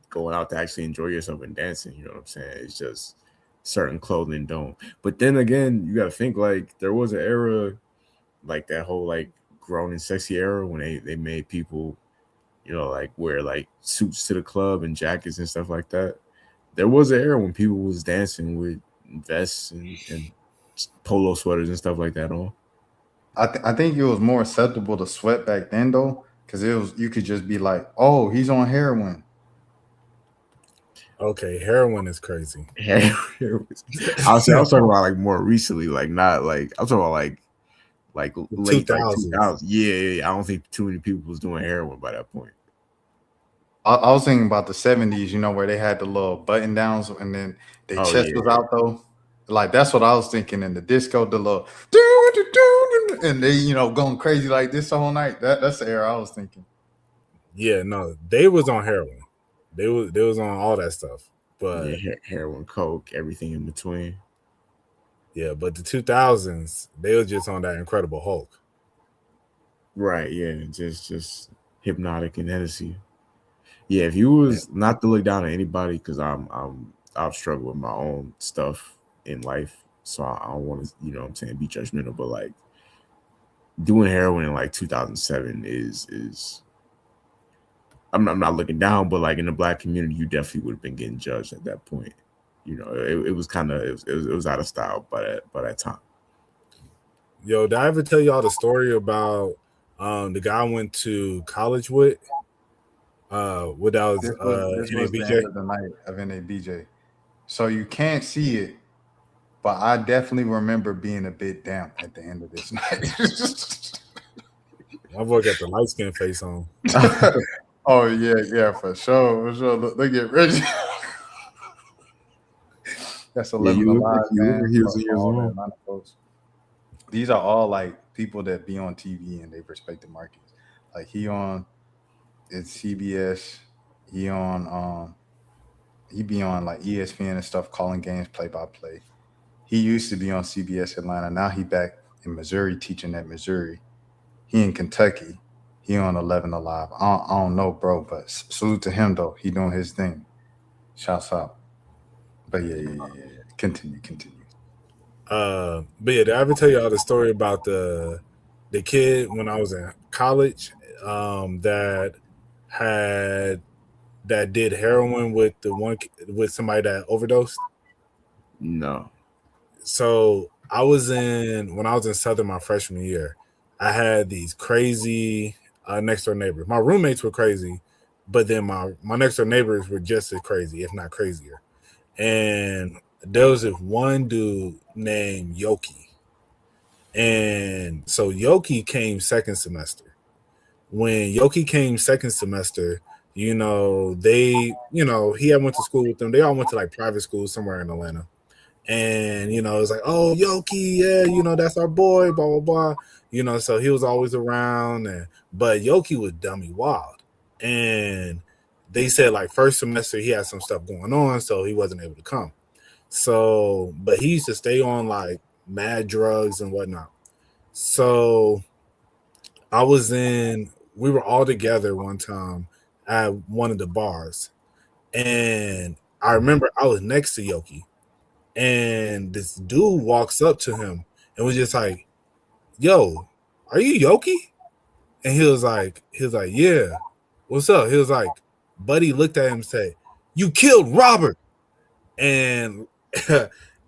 going out to actually enjoy yourself and dancing. You know what I'm saying? It's just certain clothing don't. But then again, you got to think like there was an era like that whole like grown and sexy era when they made people, like wear like suits to the club and jackets and stuff like that. There was an era when people was dancing with vests and polo sweaters and stuff like that on. I think it was more acceptable to sweat back then though, because you could just be like, "Oh, he's on heroin." Okay, heroin is crazy. I was talking about like more recently, like not like I'm talking about like late like 2000s. 2000s. Yeah. I don't think too many people was doing heroin by that point. I was thinking about the 70s, where they had the little button downs and then their Oh chest yeah, was out though. Like that's what I was thinking in the disco, the little and they, going crazy like this the whole night. That's the era I was thinking. Yeah, no, they was on heroin. They was on all that stuff. But yeah, heroin, coke, everything in between. yeah, but the 2000s, they was just on that Incredible Hulk. Right, yeah, just hypnotic and Hennessy. Yeah, if you was not to look down at anybody, because I've struggled with my own stuff in life, so I don't want to, what I'm saying, be judgmental, but like doing heroin in like 2007 is I'm not looking down, but like in the black community, you definitely would have been getting judged at that point. It was kind of it was out of style by that time. Yo, did I ever tell y'all the story about the guy I went to college with? What that was This was the NABJ? end of the night of NABJ. So you can't see it, but I definitely remember being a bit damp at the end of this night. My boy got the light skin face on. Oh yeah, for sure. Look at Reggie. That's Yeah, 11 you look like alive, man. he was For in years all the old. Atlanta folks. These are all like people that be on TV and they respect the markets. Like he on it's CBS. He on he be on like ESPN and stuff, calling games play by play. He used to be on CBS Atlanta. Now he back in Missouri teaching at Missouri. He in Kentucky. He on 11 Alive. I don't know, bro, but salute to him though. He doing his thing. Shouts out. But yeah. Continue. But yeah, did I ever tell y'all the story about the kid when I was in college that had that did heroin with with somebody that overdosed? No. So when I was in Southern my freshman year, I had these crazy next door neighbors. My roommates were crazy, but then my next door neighbors were just as crazy, if not crazier. And there was this one dude named Yoki. And so Yoki came second semester. When Yoki came second semester, he had went to school with them. They all went to like private school somewhere in Atlanta. And it was like, oh, Yoki, yeah, that's our boy, blah blah blah. So he was always around, but Yoki was dummy wild. And they said like first semester he had some stuff going on, so he wasn't able to come. So, but he used to stay on like mad drugs and whatnot. So we were all together one time at one of the bars. And I remember I was next to Yoki. And this dude walks up to him and was just like, yo, are you Yoki? And he was like, yeah. What's up? He was like, Buddy looked at him and said, you killed Robert. And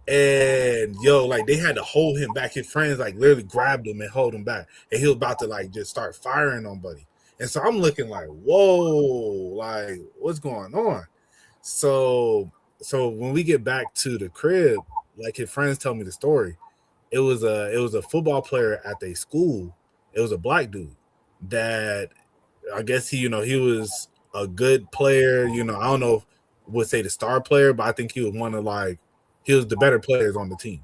and like they had to hold him back. His friends like literally grabbed him and hold him back. And he was about to like just start firing on Buddy. And so I'm looking like, whoa, like what's going on? So when we get back to the crib, like his friends tell me the story. It was a football player at their school. It was a black dude that I guess he was a good player. I don't know if would say the star player, but I think he was he was the better players on the team.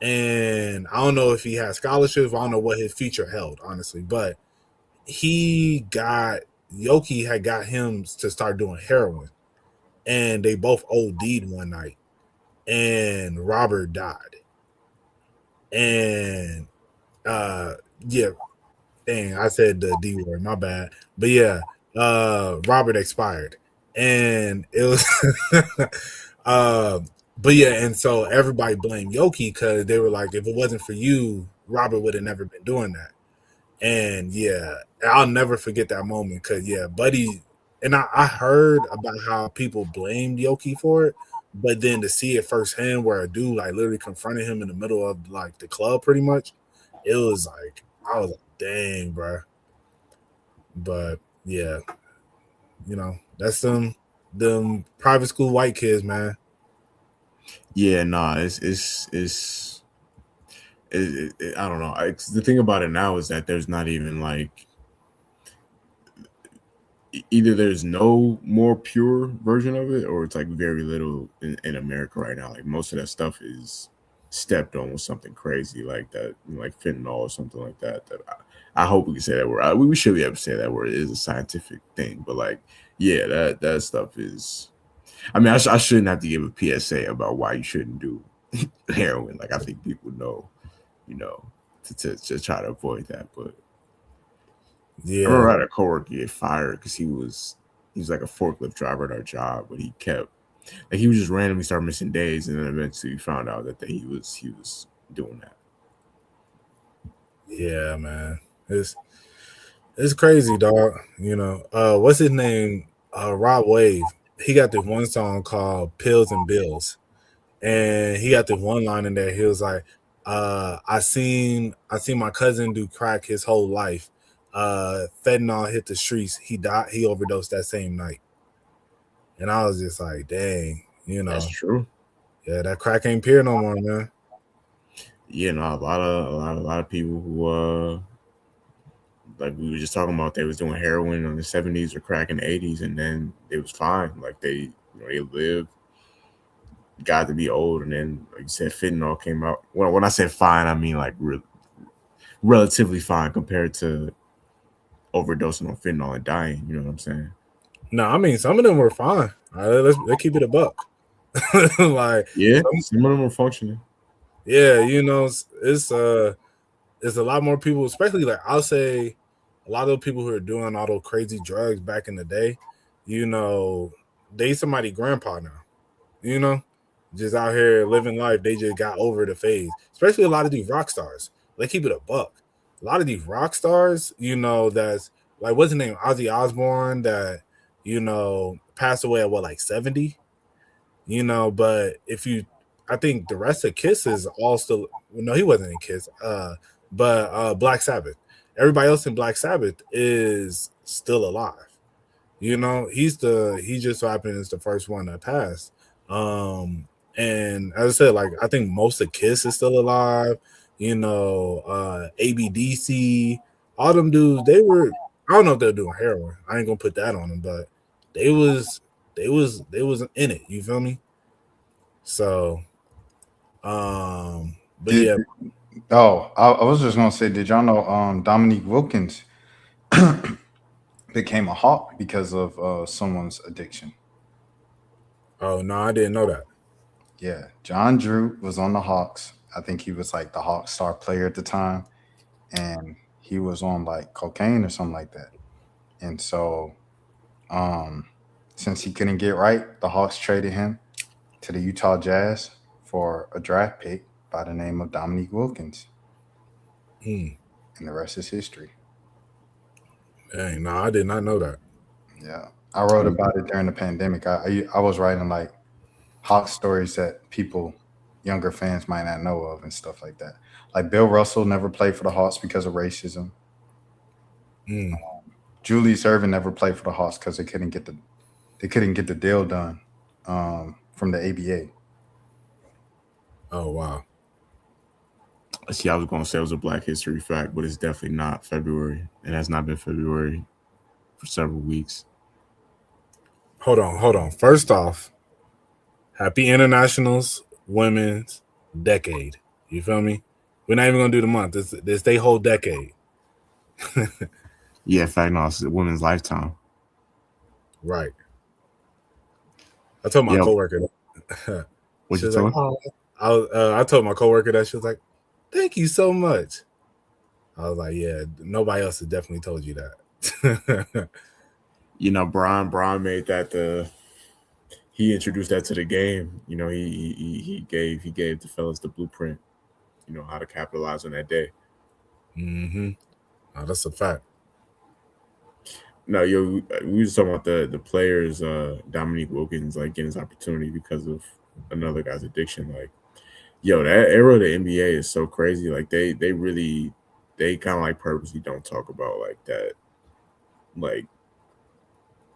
And I don't know if he had scholarships. I don't know what his future held, honestly. But Yoki had got him to start doing heroin. And they both OD'd one night. And Robert died. And yeah, dang, I said the D word, my bad. But yeah, Robert expired. And it was but yeah, and so everybody blamed Yoki because they were like, if it wasn't for you, Robert would have never been doing that. And yeah, I'll never forget that moment because yeah, Buddy, and I heard about how people blamed Yoki for it, but then to see it firsthand where a dude like literally confronted him in the middle of like the club pretty much, it was like I was like, dang, bro. But yeah, that's them private school white kids, man. Yeah, nah, I don't know. The thing about it now is that there's not even like either there's no more pure version of it or it's like very little in America right now. Like most of that stuff is stepped on with something crazy like that, like fentanyl or something like that. That I hope we can say that word. We should be able to say that word. It is a scientific thing, but like, yeah, that stuff is. I mean, I shouldn't have to give a PSA about why you shouldn't do heroin. Like I think people know, to try to avoid that. But yeah, I remember I had a coworker get fired because he was like a forklift driver at our job, but he was just randomly start missing days, and then eventually found out that he was doing that. Yeah, man, it's crazy, dog. What's his name? Rod Wave. He got this one song called "Pills and Bills," and he got this one line in there. He was like, I seen my cousin do crack his whole life. Fentanyl hit the streets. He died. He overdosed that same night." And I was just like, dang, That's true. Yeah, that crack ain't pure no more, man. A lot of people who like we were just talking about, they was doing heroin in the 70s or crack in the 80s, and then it was fine. Like they lived, got to be old, and then like you said, fentanyl came out. When I said fine, I mean like relatively fine compared to overdosing on fentanyl and dying. You know what I'm saying? No, I mean some of them were fine. Let's keep it a buck. Like Yeah, some of them were functioning. yeah, it's a lot more people, especially like I'll say a lot of the people who are doing all those crazy drugs back in the day, they somebody grandpa now, just out here living life. They just got over the phase. Especially a lot of these rock stars. They keep it a buck. A lot of these rock stars, that's like what's his name? Ozzy Osbourne that, passed away at like 70, but I think the rest of Kiss is all still, no, he wasn't in Kiss, but Black Sabbath. Everybody else in Black Sabbath is still alive. He just so happens the first one that passed. And as I said, like I think most of Kiss is still alive. ABDC, all them dudes, I don't know if they're doing heroin. I ain't gonna put that on them, but they was in it. You feel me? So, but yeah. Oh, I was just gonna say, did y'all know Dominique Wilkins became a Hawk because of someone's addiction? Oh no, I didn't know that. Yeah, John Drew was on the Hawks. I think he was like the Hawks star player at the time, and he was on like cocaine or something like that. And so, since he couldn't get right, the Hawks traded him to the Utah Jazz for a draft pick by the name of Dominique Wilkins. And the rest is history. Dang, no, I did not know that. Yeah, I wrote about it during the pandemic. I was writing like Hawk stories that younger fans might not know of and stuff like that. Like Bill Russell never played for the Hawks because of racism. Julius Erving never played for the Hawks because they couldn't get the deal done from the ABA. Oh wow. See, I was going to say it was a Black History fact, but it's definitely not February. It has not been February for several weeks. Hold on. First off, happy Internationals Women's Decade. You feel me? We're not even gonna do the month. This they whole decade. Yeah, in fact, no, it's a women's lifetime. Right. I told my coworker that. What you told? I told my coworker that. She was like, "Thank you so much." I was like, "Yeah, nobody else has definitely told you that." Brian made that he introduced that to the game. He gave the fellas the blueprint. How to capitalize on that day. Mm-hmm. Oh, that's a fact. No, we was talking about the players, Dominique Wilkins, like getting his opportunity because of another guy's addiction. Like, that era of the NBA is so crazy. Like they kind of like purposely don't talk about like that, like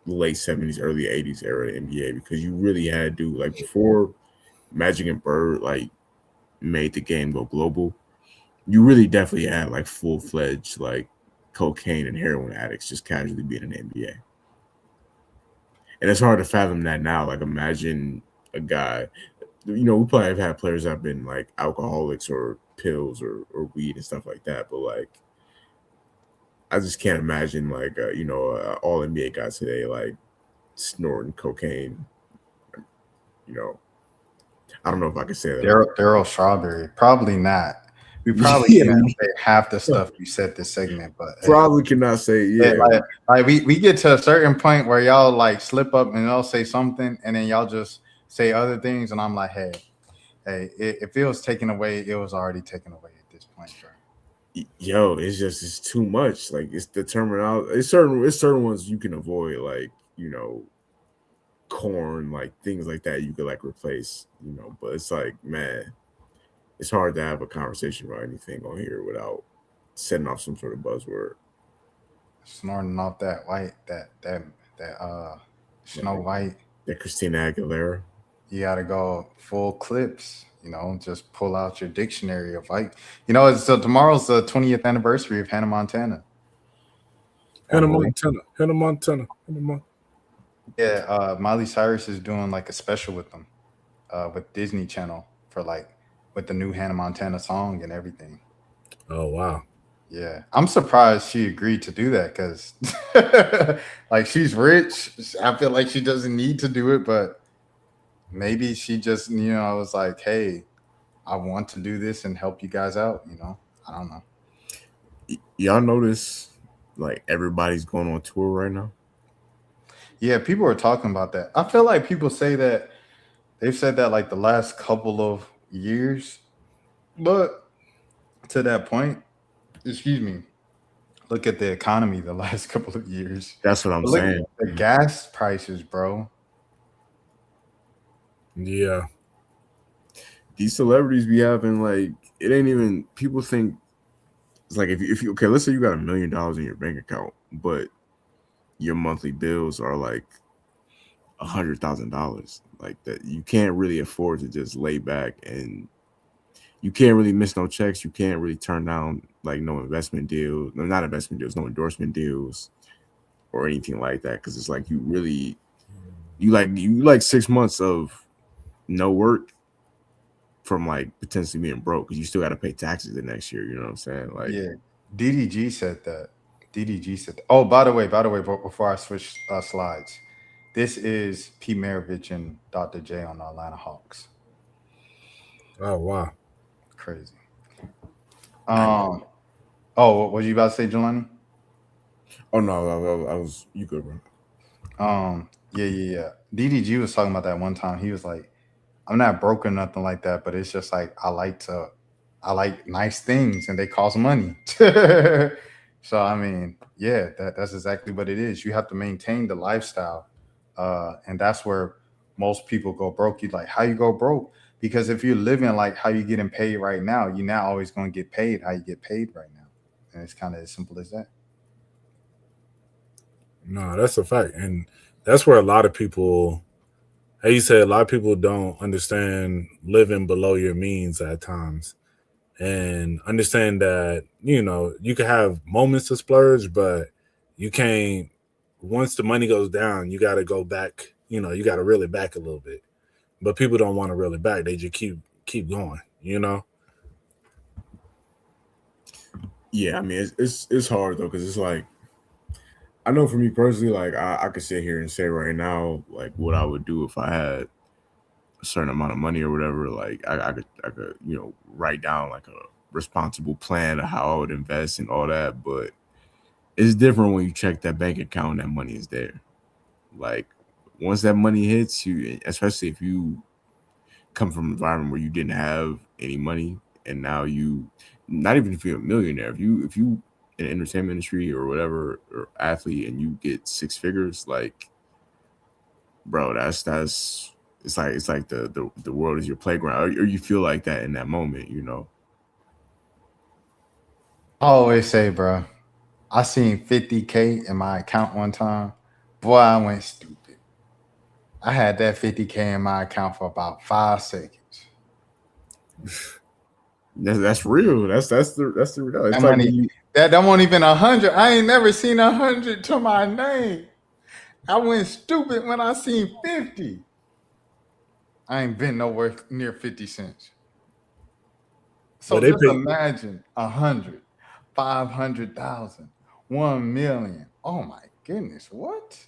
late 70s, early 80s era of the NBA, because you really had to, like, before Magic and Bird like made the game go global, you really definitely had like full-fledged like cocaine and heroin addicts just casually being in the NBA. And it's hard to fathom that now. Like, imagine a guy, we probably have had players that have been like alcoholics or pills or weed and stuff like that, but like I just can't imagine like all NBA guys today like snorting cocaine. I don't know if I can say that. Daryl Strawberry, probably not. We probably can't say half the stuff you said this segment, but probably cannot say. Yeah, like we get to a certain point where y'all like slip up and y'all say something, and then y'all just say other things, and I'm like, hey, if it was taken away, it was already taken away at this point, bro. Yo, it's too much. Like, it's the terminology. It's certain ones you can avoid, like corn, like things like that you could like replace, but it's like, man, it's hard to have a conversation about anything on here without setting off some sort of buzzword. Snorting off that white, that Snow White, that Christina Aguilera. You gotta go full clips, just pull out your dictionary of like, so tomorrow's the 20th anniversary of Hannah Montana. on Hannah Ballin. Montana. Hannah Montana. Hannah Mon- Yeah, Miley Cyrus is doing like a special with them, with Disney Channel for like with the new Hannah Montana song and everything. Oh wow. Yeah, I'm surprised she agreed to do that because, like, she's rich. I feel like she doesn't need to do it, but maybe she just, was like, "Hey, I want to do this and help you guys out." I don't know. Y'all notice like everybody's going on tour right now. Yeah, people are talking about that. I feel like people say that they've said that like the last couple of years, but to that point, excuse me, look at the economy the last couple of years. That's what I'm But look at saying. the gas prices, bro. Yeah. These celebrities be having like it ain't even people think it's like if you okay, let's say you got $1 million in your bank account, but your monthly bills are like $100,000. Like that, you can't really afford to just lay back, and you can't really miss no checks. You can't really turn down like no investment deals, no not investment deals, no endorsement deals or anything like that. Because it's like you like 6 months of no work from like potentially being broke because you still got to pay taxes the next year. You know what I'm saying? Like, Yeah, DDG said that. DDG said that. Oh, by the way, before I switch slides, this is Pete Maravich and Dr. J on the Atlanta Hawks. Oh wow. Crazy. Um. Oh, what was you about to say, Jelani? oh no, I was you good, bro. Yeah. DDG was talking about that one time. He was like, "I'm not broke or nothing like that, but it's just like I like nice things, and they cost money." So I mean, yeah, that's exactly what it is. You have to maintain the lifestyle, and that's where most people go broke. You like how you go broke because if you're living like how you getting paid right now, you're not always going to get paid how you get paid right now, and it's kind of as simple as that. No, that's a fact. And that's where a lot of people, how you said, a lot of people don't understand living below your means at times. And understand that, you can have moments of splurge, but you can't, once the money goes down, you got to go back, you got to reel it back a little bit. But people don't want to reel it back. They just keep going. Yeah, I mean it's hard though because it's like I know for me personally, like I could sit here and say right now, like what I would do if I had a certain amount of money or whatever. Like I could write down like a responsible plan of how I would invest and all that. But it's different when you check that bank account and that money is there. Like once that money hits you, especially if you come from an environment where you didn't have any money and now you not even if you're a millionaire, if you in the entertainment industry or whatever or athlete and you get six figures, like bro, that's it's like the world is your playground or you feel like that in that moment. I always say, bro, I seen 50K in my account one time. Boy, I went stupid. I had that 50K in my account for about 5 seconds. That's real. That's the real. That It's like money, when you that won't even 100. I ain't never seen 100 to my name. I went stupid when I seen 50. I ain't been nowhere near 50 cents. But So they just pay imagine 100, 500,000, 1 million. Oh my goodness, what?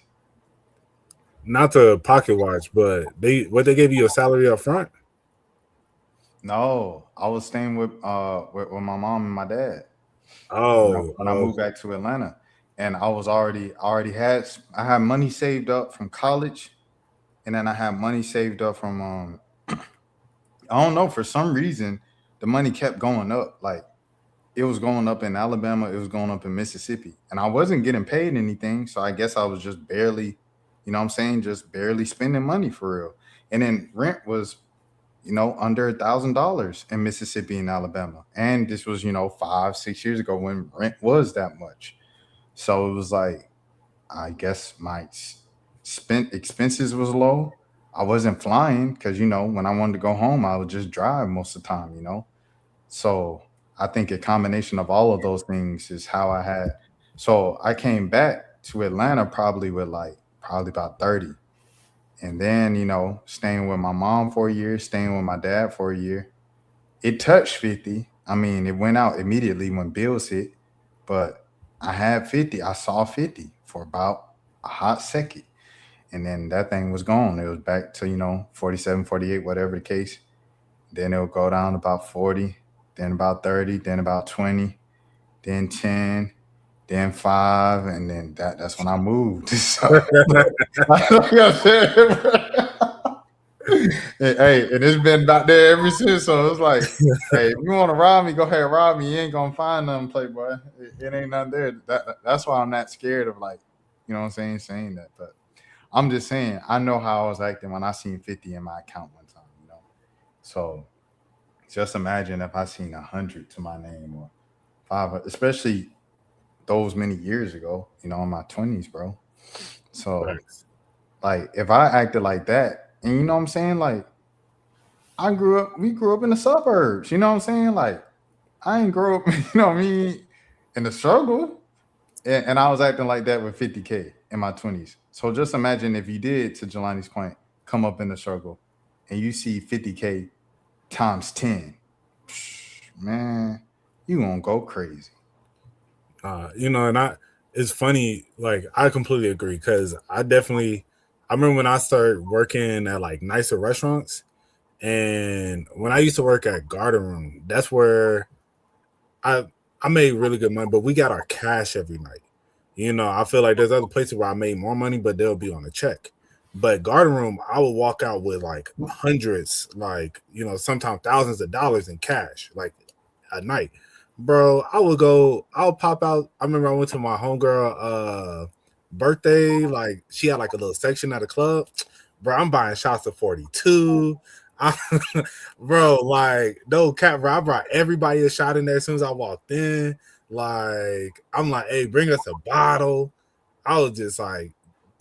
not to pocket watch, but they gave you a salary up front. No, I was staying with my mom and my dad Oh, when I moved back to Atlanta, and I had money saved up from college, and then I had money saved up from I don't know, for some reason the money kept going up. Like it was going up in Alabama, it was going up in Mississippi, and I wasn't getting paid anything, so I guess I was just barely, what I'm saying, just barely spending money for real. And then rent was under $1,000 in Mississippi and Alabama. And this was, 5, 6 years ago when rent was that much. So it was like, I guess my spent expenses was low. I wasn't flying because, when I wanted to go home, I would just drive most of the time. So I think a combination of all of those things is how I had So I came back to Atlanta probably about 30. And then, staying with my mom for a year, staying with my dad for a year. It touched 50. I mean, it went out immediately when bills hit, but I had 50. I saw 50 for about a hot second. And then that thing was gone. It was back to, 47, 48, whatever the case. Then it would go down to about 40, then about 30, then about 20, then 10, then 5, and then that's when I moved. So, like I said, hey, and it's been back there ever since. So it's like, hey, if you want to rob me, go ahead, rob me. You ain't gonna find nothing, Playboy. It ain't nothing there. That's why I'm not scared of what I'm saying that. But I'm just saying, I know how I was acting when I seen 50 in my account one time. So just imagine if I seen 100 to my name or 500, especially those many years ago. In my 20s, bro. So Facts. like, if I acted like that, and you know what I'm saying, like. We grew up in the suburbs. You know what I'm saying? Like, I ain't grow up, in the struggle. And I was acting like that with 50K in my 20s. So just imagine if you did, to Jelani's point, come up in the struggle and you see 50K times 10. Man, you gonna go crazy. And it's funny, like I completely agree because I remember when I started working at like nicer restaurants, and when I used to work at Garden Room, that's where I I made really good money, but we got our cash every night. I feel like there's other places where I made more money, but they'll be on a check. But Garden Room, I would walk out with like hundreds, like sometimes thousands of dollars in cash, like at night. Bro, I'll pop out. I remember I went to my homegirl birthday, like she had like a little section at a club. Bro, I'm buying shots of 42. I, bro, like no cap, bro. I brought everybody a shot in there as soon as I walked in. Like, I'm like, hey, bring us a bottle. I was just like,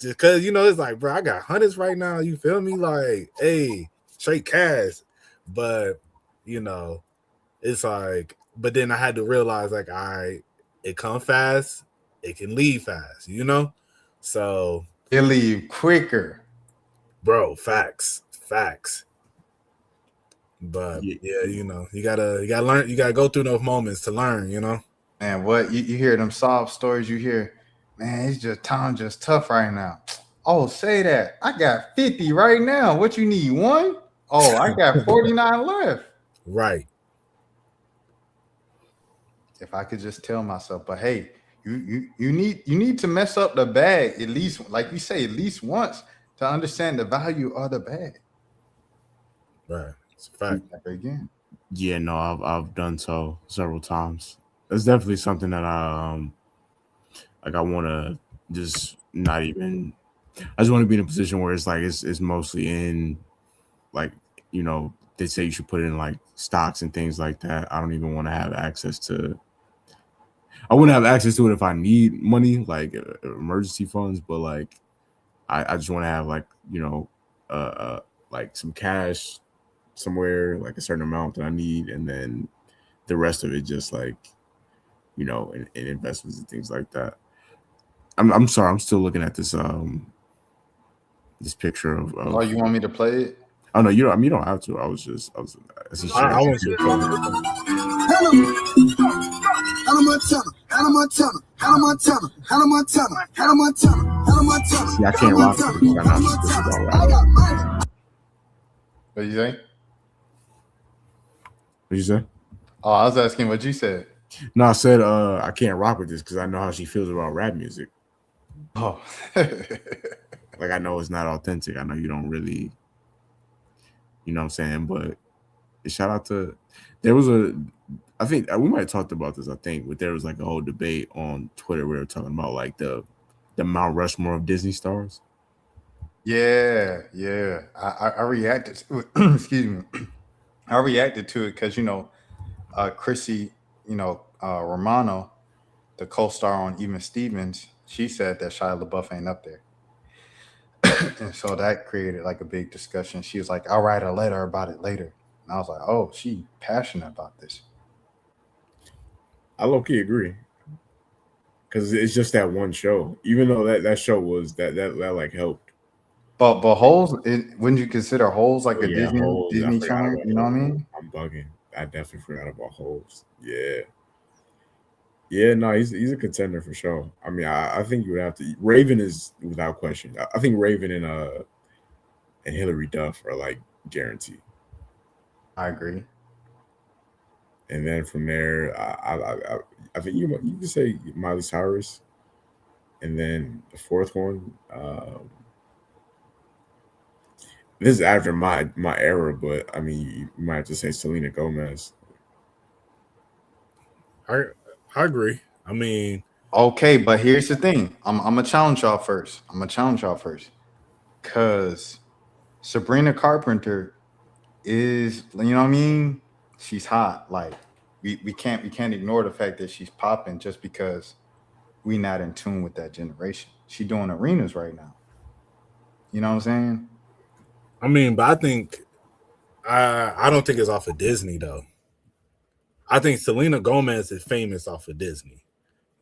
just cause it's like, bro, I got hundreds right now. You feel me? Like, hey, straight cash. But it's like, but then I had to realize like, it come fast, it can leave fast. So, It leave quicker. bro, facts. But Yeah, yeah, you gotta learn. You gotta go through those moments to learn. Man, what you hear them sob stories, you hear, man, it's just time just tough right now. Oh, say that. I got 50 right now. What you need? One? Oh, I got 49 left. Right. If I could just tell myself, but hey, you need to mess up the bag at least, like you say, at least once to understand the value of the bag. Right. It's a fact. Never again. yeah, no, I've done so several times. It's definitely something that I want to just not even. I just want to be in a position where it's like it's mostly in like they say you should put it in like stocks and things like that. I don't even want to have access to. I wouldn't have access to it if I need money, like emergency funds, but like I just want to have like like some cash somewhere, like a certain amount that I need, and then the rest of it just like in investments and things like that. I'm sorry, I'm still looking at this picture Oh, of you want me to play it? oh no, you don't have to. I was as he I said. want you to play it. Hannah Montana, Hannah Montana, Hannah Montana, Hannah Montana, Hannah Montana, Hannah Montana. See, I can't rock with it because I know how she feels about I rap. got money. What you say? What you say? Oh, I was asking what you said. No, I said I can't rock with this because I know how she feels about rap music. Oh. Like I know it's not authentic. I know you don't really, what I'm saying. But shout out to there was I think we might have talked about this. I think, but there was like a whole debate on Twitter where they were talking about like the Mount Rushmore of Disney stars. Yeah. I reacted to it. Excuse me. I reacted to it because Chrissy, Romano, the co-star on Even Stevens, she said that Shia LaBeouf ain't up there. And so that created like a big discussion. She was like, I'll write a letter about it later. And I was like, oh, she passionate about this. I low key agree. because it's just that one show. Even though that show was that like helped. But Holes, wouldn't you consider Holes like Oh a yeah, Holes. I Disney forgot channel? about You know what I Holes. mean? I'm bugging. I definitely forgot about Holes. Yeah. Yeah, no, he's a contender for sure. I mean, I think you would have to. Raven is without question. I think Raven and Hillary Duff are like guaranteed. I agree. And then from there, I think you could say Miley Cyrus, and then the fourth one. This is after my era, but I mean, you might have to say Selena Gomez. I agree. I mean, Okay, but here's the thing. I'm gonna challenge y'all first. Cause Sabrina Carpenter is, you know what I mean? She's hot. Like we can't ignore the fact that she's popping just because we not in tune with that generation. She doing arenas right now. You know what I'm saying? but I think I don't think it's off of Disney though. I think Selena Gomez is famous off of Disney.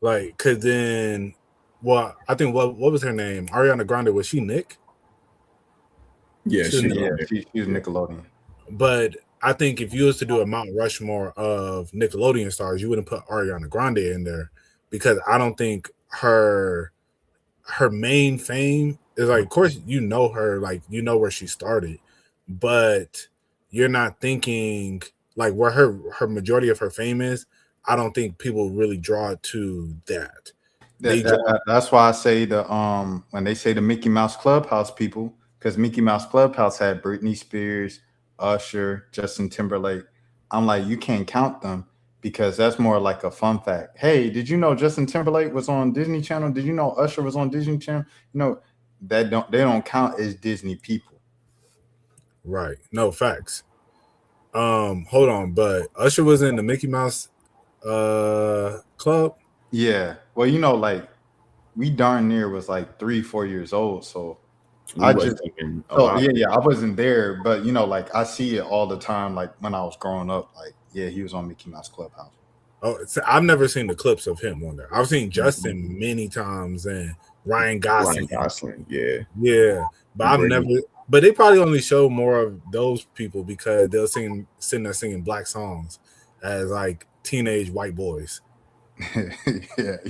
Like, cause then, well, I think what was her name? Ariana Grande, was she Nick? Yeah, She was she's Nick. Yeah, on there. she's Yeah. Nickelodeon. But I think if you was to do a Mount Rushmore of Nickelodeon stars, you wouldn't put Ariana Grande in there because I don't think her main fame is like, of course, you know her, like you know where she started, but you're not thinking like where her majority of her fame is. I don't think people really draw to that. They draw, That's why I say the when they say the Mickey Mouse Clubhouse people, because Mickey Mouse Clubhouse had Britney Spears, Usher, Justin Timberlake. I'm like, you can't count them because that's more like a fun fact. Hey, did you know Justin Timberlake was on Disney Channel? Did you know Usher was on Disney Channel? You know, they don't count as Disney people. right? No facts. Hold on, but Usher was in the Mickey Mouse club. Yeah. Well, like we darn near was like 3, 4 years old. So We I was just thinking a so lot. yeah, I wasn't there, but like I see it all the time. Like when I was growing up, like yeah, he was on Mickey Mouse Clubhouse. Oh, I've never seen the clips of him on there. I've seen Mhm. Justin many times and Ryan Ryan Gosling. Gosling, yeah, Yeah, but I've never. Brady. But they probably only show more of those people because they'll sitting there singing black songs as like teenage white boys.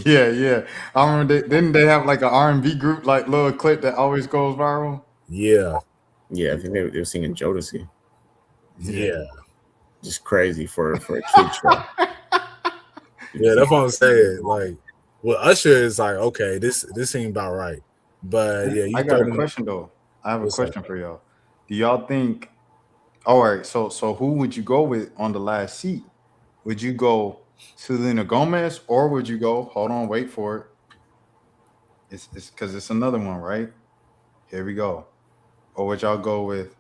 Yeah. I remember didn't they have like an R&B group like little clip that always goes viral? Yeah, Yeah, I think they were singing Jodeci. Yeah. yeah, Just crazy for a kid show. yeah. That's what I'm saying. Like, well, Usher is like, okay, this seemed about right, but yeah, you I got throw a them. question though. I have a What's up? question for y'all. Do y'all think? All right, so who would you go with on the last seat? Would you go Selena Gomez or would you go? Hold on, wait for it. It's because it's another one, right? Here we go. Or would y'all go with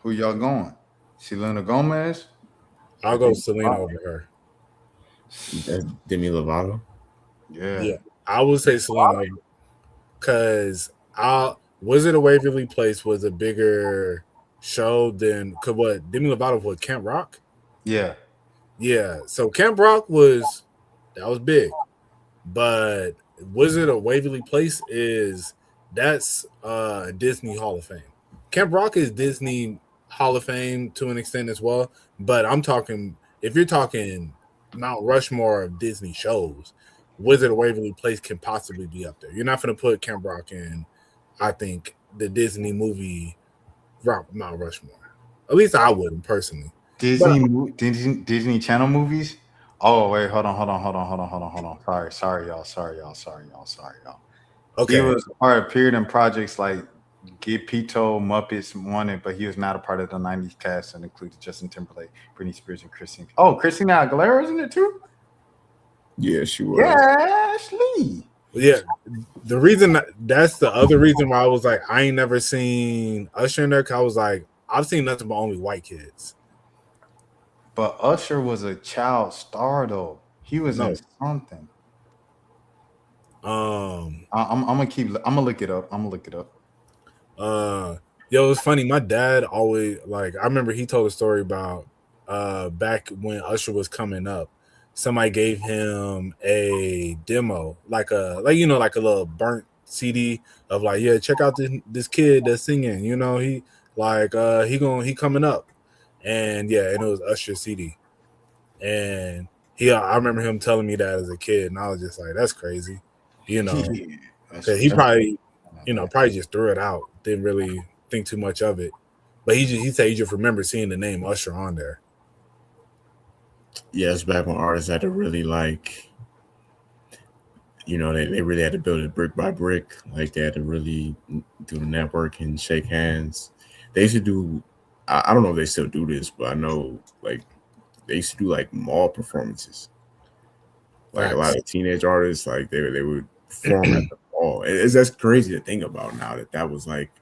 who y'all going? Selena Gomez or I'll go Demi Selena Lovato? over her. That's Demi Lovato. Yeah. Yeah, I would say Selena because I Wizard of Waverly Place was a bigger show than could what Demi Lovato was Camp Rock. Yeah. Yeah, so Camp Rock was that was big, but Wizard of Waverly Place is that's Disney Hall of Fame. Camp Rock is Disney Hall of Fame to an extent as well, but I'm talking if you're talking Mount Rushmore of Disney shows, Wizard of Waverly Place can possibly be up there. You're not going to put Camp Rock in, I think, the Disney movie Mount Rushmore. At least I wouldn't personally. But Disney Channel movies. Oh wait, hold on. Sorry, y'all. He okay, was appeared in projects like Get Pito, Muppets, Wanted, but he was not a part of the '90s cast and included Justin Timberlake, Britney Spears, and Christine. Oh, Christina Aguilera is in it too. Yeah, she was. Yeah, Ashley. yeah, the reason that's the other reason why I was like, I ain't never seen Usher in there. Cause I was like, I've seen nothing but only white kids. But Usher was a child star though. He was in No, something. um, I'm gonna keep. I'm gonna look it up. uh, yo, it's funny. My dad always like. I remember he told a story about back when Usher was coming up. somebody gave him a demo, like a little burnt CD of like, yeah, check out this kid that's singing. He he coming up, and yeah, and it was Usher CD, and I remember him telling me that as a kid, and I was just like, that's crazy, because he probably probably just threw it out, didn't really think too much of it, but he said he just remembered seeing the name Usher on there. Yeah, it's back when artists had to really they really had to build it brick by brick. Like they had to really do the network and shake hands. They used to do. I don't know if they still do this, but I know like they used to do like mall performances. Like a lot of teenage artists, like they would perform at the mall. That's crazy to think about now that was like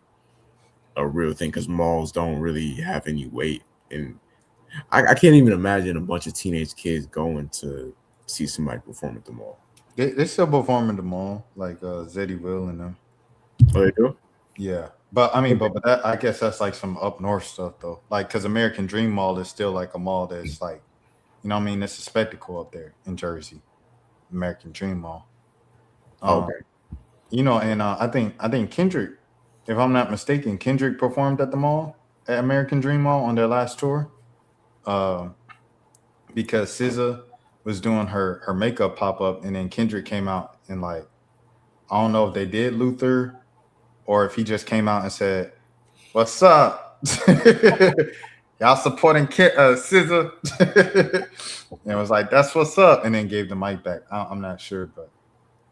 a real thing because malls don't really have any weight, and I can't even imagine a bunch of teenage kids going to see somebody perform at the mall. They still perform in the mall, like Zeddy Will and them. Oh, they do? Yeah, but I mean, but that I guess that's like some up north stuff though. Like, cause American Dream Mall is still like a mall that's like, what I mean, it's a spectacle up there in Jersey, American Dream Mall. Okay. And I think Kendrick, if I'm not mistaken, Kendrick performed at the mall at American Dream Mall on their last tour. Uh, because SZA was doing her makeup pop up, and then Kendrick came out and like I don't know if they did Luther or if he just came out and said, "What's up? Y'all supporting SZA?" And it was like, "That's what's up," and then gave the mic back. I'm not sure, but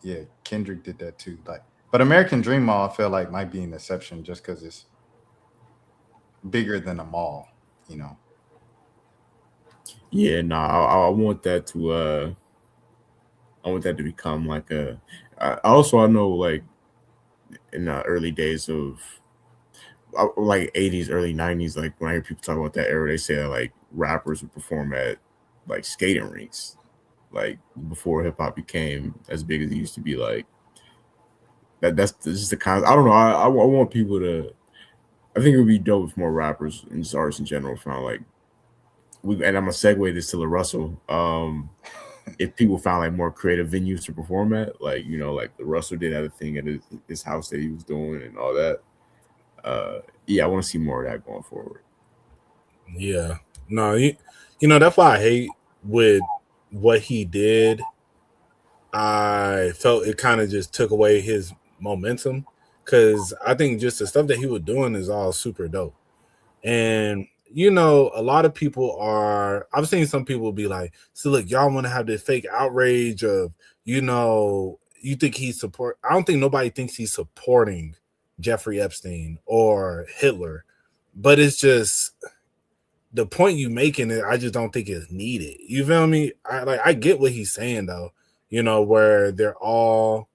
yeah, Kendrick did that too. Like, but American Dream Mall, I feel like might be an exception just because it's bigger than a mall, Yeah, no, I want that to become like a. I know like in the early days of like 80s, early 90s, like when I hear people talk about that era, they say that like rappers would perform at like skating rinks, like before hip hop became as big as it used to be. Like that's just the kind. I don't know. I want people to. I think it would be dope if more rappers and just artists in general found like and I'm gonna segue this to La Russell. If people found like more creative venues to perform at, like like the Russell did have a thing at his house that he was doing and all that. Yeah, I want to see more of that going forward. Yeah, no, that's why I hate with what he did. I felt it kind of just took away his momentum because I think just the stuff that he was doing is all super dope. And a lot of people are. I've seen some people be like, "So look, y'all want to have this fake outrage of you think he's support." I don't think nobody thinks he's supporting Jeffrey Epstein or Hitler, but it's just the point you making it. I just don't think it's needed. You feel me? I get what he's saying though. Where they're all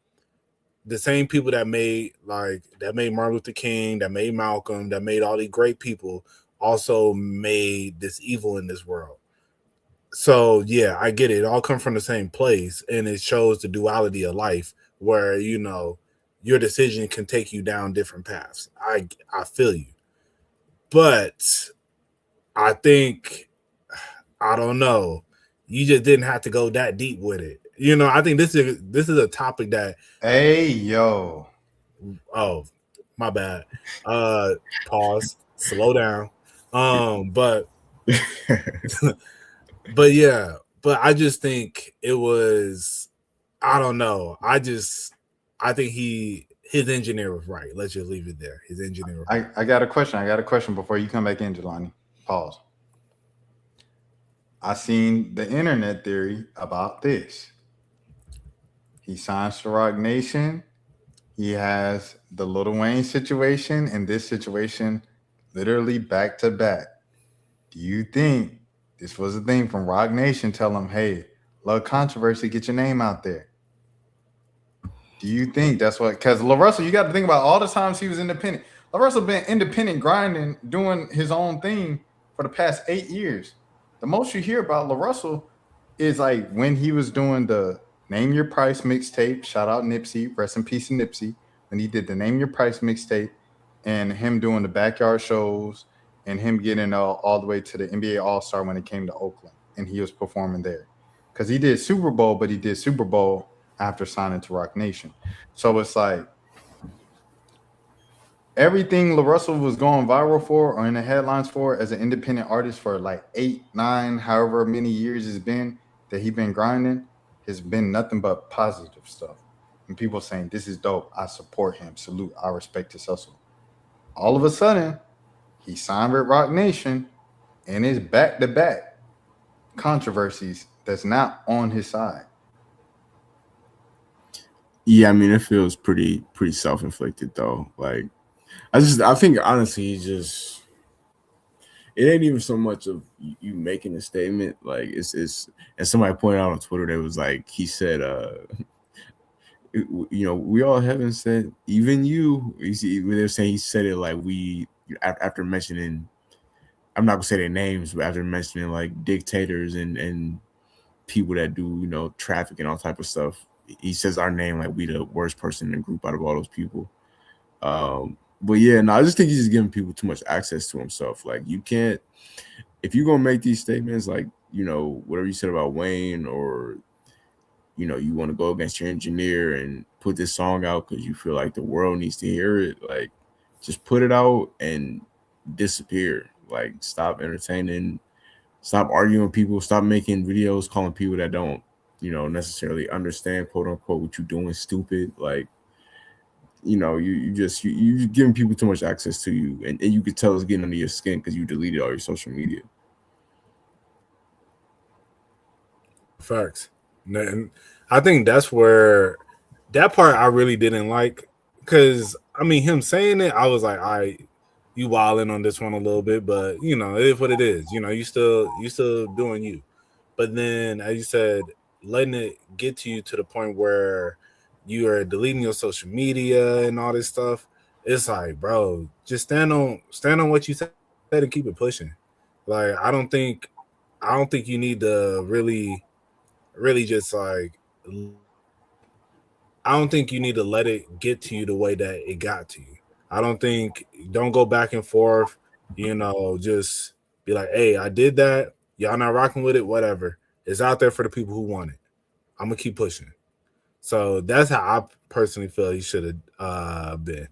the same people that made Martin Luther King, that made Malcolm, that made all these great people, also made this evil in this world. So yeah, I get it. It all come from the same place, and it shows the duality of life, where your decision can take you down different paths. I feel you, but I think I don't know. You just didn't have to go that deep with it. I think this is a topic that. Hey yo. Oh, my bad. Pause. Slow down. But but yeah, but I just think it was. I don't know. I think his engineer was right. Let's just leave it there. His engineer. I got a question before you come back in, Jelani. Pause. I seen the internet theory about this. He signs to Rock Nation. He has the Lil Wayne situation and this situation literally back to back. Do you think this was a thing from Rock Nation? Tell him, hey, love controversy, get your name out there. Do you think that's what? Because La Russell, you got to think about all the times he was independent. La Russell been independent, grinding, doing his own thing for the past 8 years. The most you hear about La Russell is like when he was doing the Name Your Price mixtape. Shout out Nipsey, rest in peace, Nipsey. When he did the Name Your Price mixtape, and him doing the backyard shows, and him getting all the way to the NBA All-Star when it came to Oakland, and he was performing there. because he did Super Bowl, but he did Super Bowl after signing to Rock Nation. So it's like everything LaRussell was going viral for or in the headlines for as an independent artist for like 8, 9, however many years it's been that he's been grinding has been nothing but positive stuff. And people saying, this is dope. I support him. Salute. I respect his hustle. All of a sudden, he signed with Rock Nation and it's back-to-back controversies that's not on his side. Yeah, I mean, it feels pretty self-inflicted though. Like, I think honestly, it ain't even so much of you making a statement. Like, it's and somebody pointed out on Twitter that was like, he said, we all haven't said, even you see, they're saying he said it like after mentioning, I'm not gonna say their names, but after mentioning like dictators and people that do traffic and all type of stuff, he says our name like we the worst person in the group out of all those people. But yeah, no, I just think he's just giving people too much access to himself. Like, you can't, if you're gonna make these statements, like whatever you said about Wayne, or you want to go against your engineer and put this song out because you feel like the world needs to hear it, like, just put it out and disappear. Like, stop entertaining, stop arguing with people, stop making videos calling people that don't necessarily understand, quote unquote, what you're doing stupid. Like, you're giving people too much access to you, and you could tell it's getting under your skin because you deleted all your social media. Facts. And I think that's where that part I really didn't like, because I mean, him saying it, I was like, all right, you wilding on this one a little bit, but it is what it is. You still doing you. But then, as you said, letting it get to you to the point where you are deleting your social media and all this stuff, it's like, bro, just stand on what you said and keep it pushing. Like, I don't think you need to really just like, I don't think you need to let it get to you the way that it got to you. Don't go back and forth, just be like, hey, I did that. Y'all not rocking with it, whatever. It's out there for the people who want it. I'm going to keep pushing. So that's how I personally feel he should have been.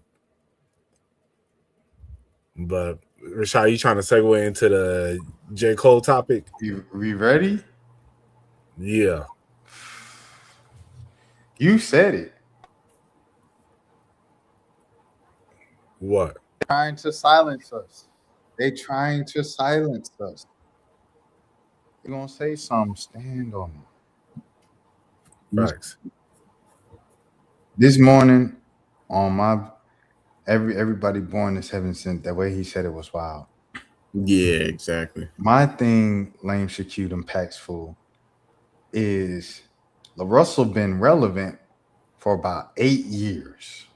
But Rashad, you trying to segue into the J. Cole topic? We ready? Yeah. You said it. What? Trying to silence us. They trying to silence us. You're gonna say something, stand on it. Facts. This morning on my everybody born is heaven sent, that way he said it was wild. Yeah, exactly. My thing, lame, shit, cute, and impactful, is LaRussell been relevant for about 8 years.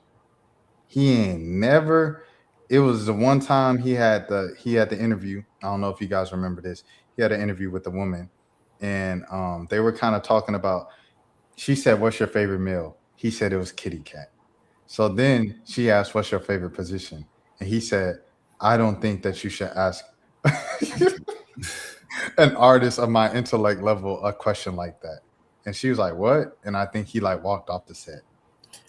He ain't never. It was the one time he had the interview. I don't know if you guys remember this. He had an interview with a woman, and they were kind of talking about. She said, "What's your favorite meal?" He said it was kitty cat. So then she asked, "What's your favorite position?" And he said, "I don't think that you should ask an artist of my intellect level a question like that." And she was like, "What?" And I think he like walked off the set.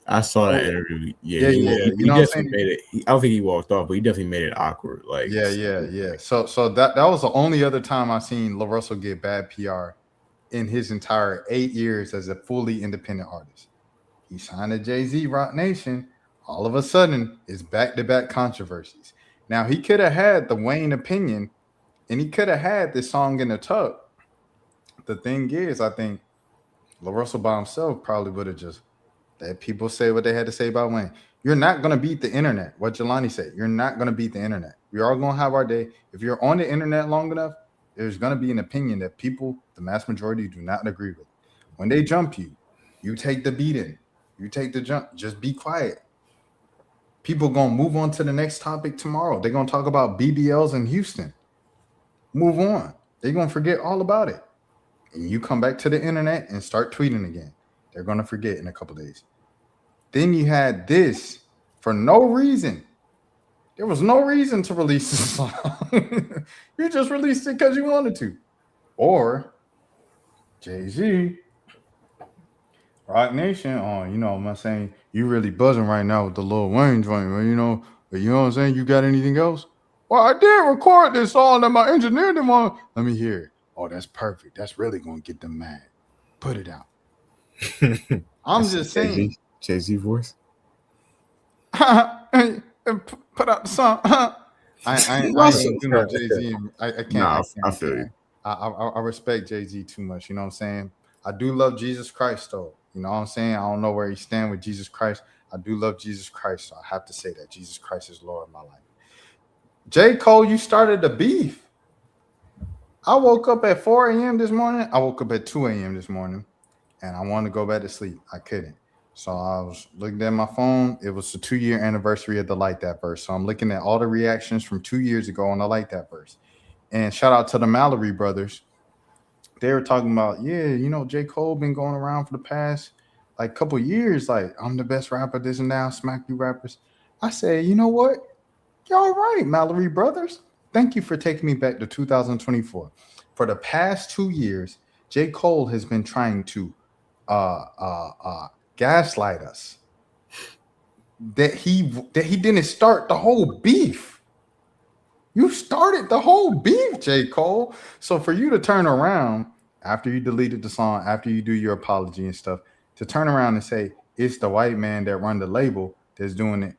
I saw that interview. Yeah. He You know what I'm saying? made it. I don't think he walked off, but he definitely made it awkward. Like, Yeah. So that was the only other time I've seen LaRussell get bad PR in his entire 8 years as a fully independent artist. He signed to Jay-Z, Rock Nation. All of a sudden, it's back-to-back controversies. Now, he could have had the Wayne opinion, and he could have had this song in the tub. The thing is, I think LaRussell by himself probably would have just let people say what they had to say about Wayne. You're not going to beat the internet. What Jelani said, you're not going to beat the internet. We are going to have our day. If you're on the internet long enough, there's going to be an opinion that people, the mass majority, do not agree with. When they jump you, you take the beating. You take the jump. Just be quiet. People going to move on to the next topic tomorrow. They're going to talk about BBLs in Houston. Move on. They're going to forget all about it. And you come back to the internet and start tweeting again. They're going to forget in a couple days. Then you had this for no reason. There was no reason to release this song. You just released it because you wanted to. Or Jay-Z, Rock Nation on, you know what I'm saying? You really buzzing right now with the Lil Wayne joint, man. You know what I'm saying? You got anything else? Well, I did record this song that my engineer didn't want. Let me hear it. Oh, that's perfect. That's really gonna get them mad. Put it out. I'm just saying. Jay-Z voice. Hey, put out the song. I ain't do no Jay-Z. I can't. Nah, I can't. feel you. I respect Jay-Z too much. You know what I'm saying? I do love Jesus Christ, though. You know what I'm saying? I don't know where he stand with Jesus Christ. I do love Jesus Christ, so I have to say that Jesus Christ is Lord of my life. J. Cole, you started the beef. I woke up at 4 a.m. this morning. I woke up at 2 a.m. this morning, and I wanted to go back to sleep. I couldn't. So I was looking at my phone. It was the 2-year anniversary of the Like That verse. So I'm looking at all the reactions from 2 years ago on the Like That verse. And shout out to the Mallory brothers. They were talking about, yeah, you know, J. Cole been going around for the past like couple years. Like, I'm the best rapper, this and that, smack you rappers. I said, you know what? Y'all right, Mallory brothers. Thank you for taking me back to 2024. For the past 2 years, J. Cole has been trying to gaslight us that he didn't start the whole beef. You started the whole beef, J. Cole. So for you to turn around after you deleted the song, after you do your apology and stuff, to turn around and say it's the white man that run the label that's doing it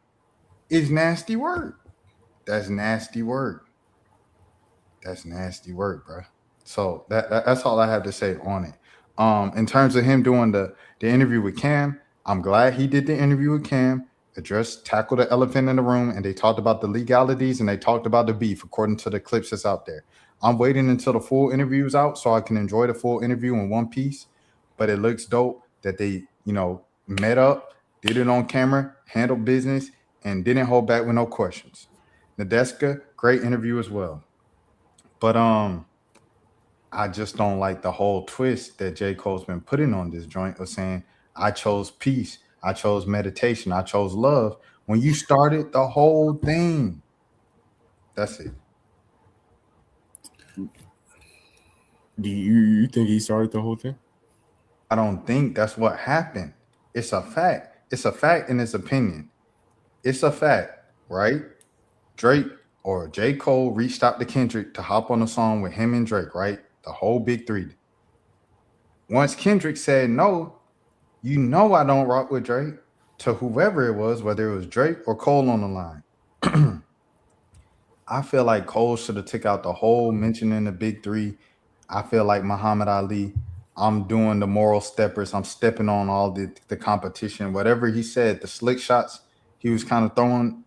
is nasty word. That's nasty word. That's nasty word, bro. So that's all I have to say on it. In terms of him doing the interview with Cam, I'm glad he did the interview with Cam, tackle the elephant in the room, and they talked about the legalities and they talked about the beef according to the clips that's out there. I'm waiting until the full interview is out so I can enjoy the full interview in one piece. But it looks dope that they, met up, did it on camera, handled business, and didn't hold back with no questions. Nadeska, great interview as well. But I just don't like the whole twist that J. Cole's been putting on this joint of saying, I chose peace, I chose meditation, I chose love. When you started the whole thing, that's it. Do you think he started the whole thing? I don't think that's what happened. It's a fact. It's a fact in his opinion. It's a fact, right? Drake or J. Cole reached out to Kendrick to hop on a song with him and Drake, right? The whole big three. Once Kendrick said no, I don't rock with Drake, to whoever it was, whether it was Drake or Cole on the line. I feel like Cole should have took out the whole mentioning the big three. I feel like Muhammad Ali, I'm doing the moral steppers. I'm stepping on all the competition. Whatever he said, the slick shots he was kind of throwing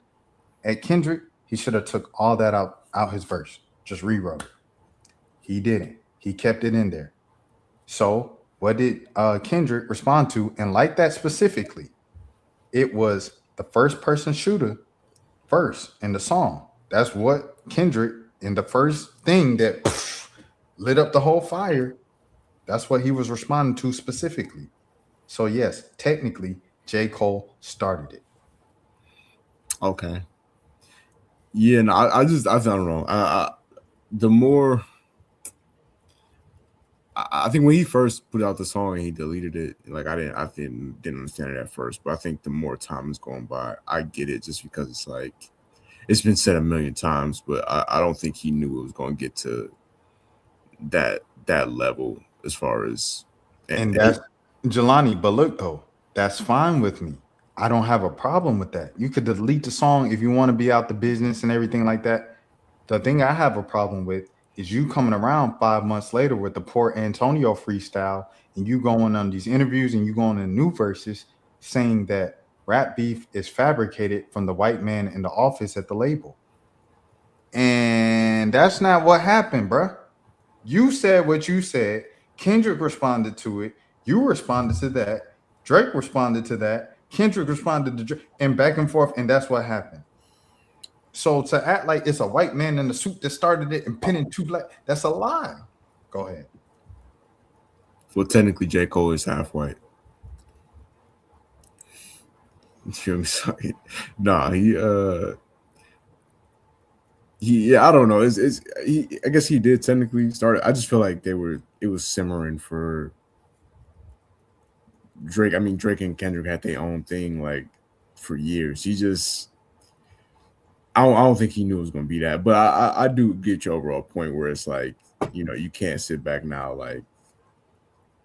at Kendrick, he should have took all that out his verse. Just rewrote it. He didn't. He kept it in there. So what did Kendrick respond to? And like that specifically, it was the first person shooter first in the song. That's what Kendrick, in the first thing that lit up the whole fire, that's what he was responding to specifically. So yes, technically, J. Cole started it. Okay. Yeah, no, I don't know. The more I think when he first put out the song and he deleted it, like I didn't understand it at first, but I think the more time is going by, I get it just because it's like it's been said a million times, but I don't think he knew it was going to get to that level as far as and that's Jelani. But look though, that's fine with me. I don't have a problem with that. You could delete the song if you want to be out the business and everything like that. The thing I have a problem with is you coming around 5 months later with the poor Antonio freestyle and you going on these interviews and you going in new verses saying that rap beef is fabricated from the white man in the office at the label. And that's not what happened, bruh. You said what you said. Kendrick responded to it. You responded to that. Drake responded to that. Kendrick responded to Drake, and back and forth, and that's what happened. So to act like it's a white man in the suit that started it and pinning two black, that's a lie. Go ahead. Well, technically, J. Cole is half white. You know what I'm saying? Nah, I don't know. I guess he did technically start it. I just feel like it was simmering for Drake. I mean, Drake and Kendrick had their own thing like for years. I don't think he knew it was going to be that, but I do get your overall point where it's like, you can't sit back now like,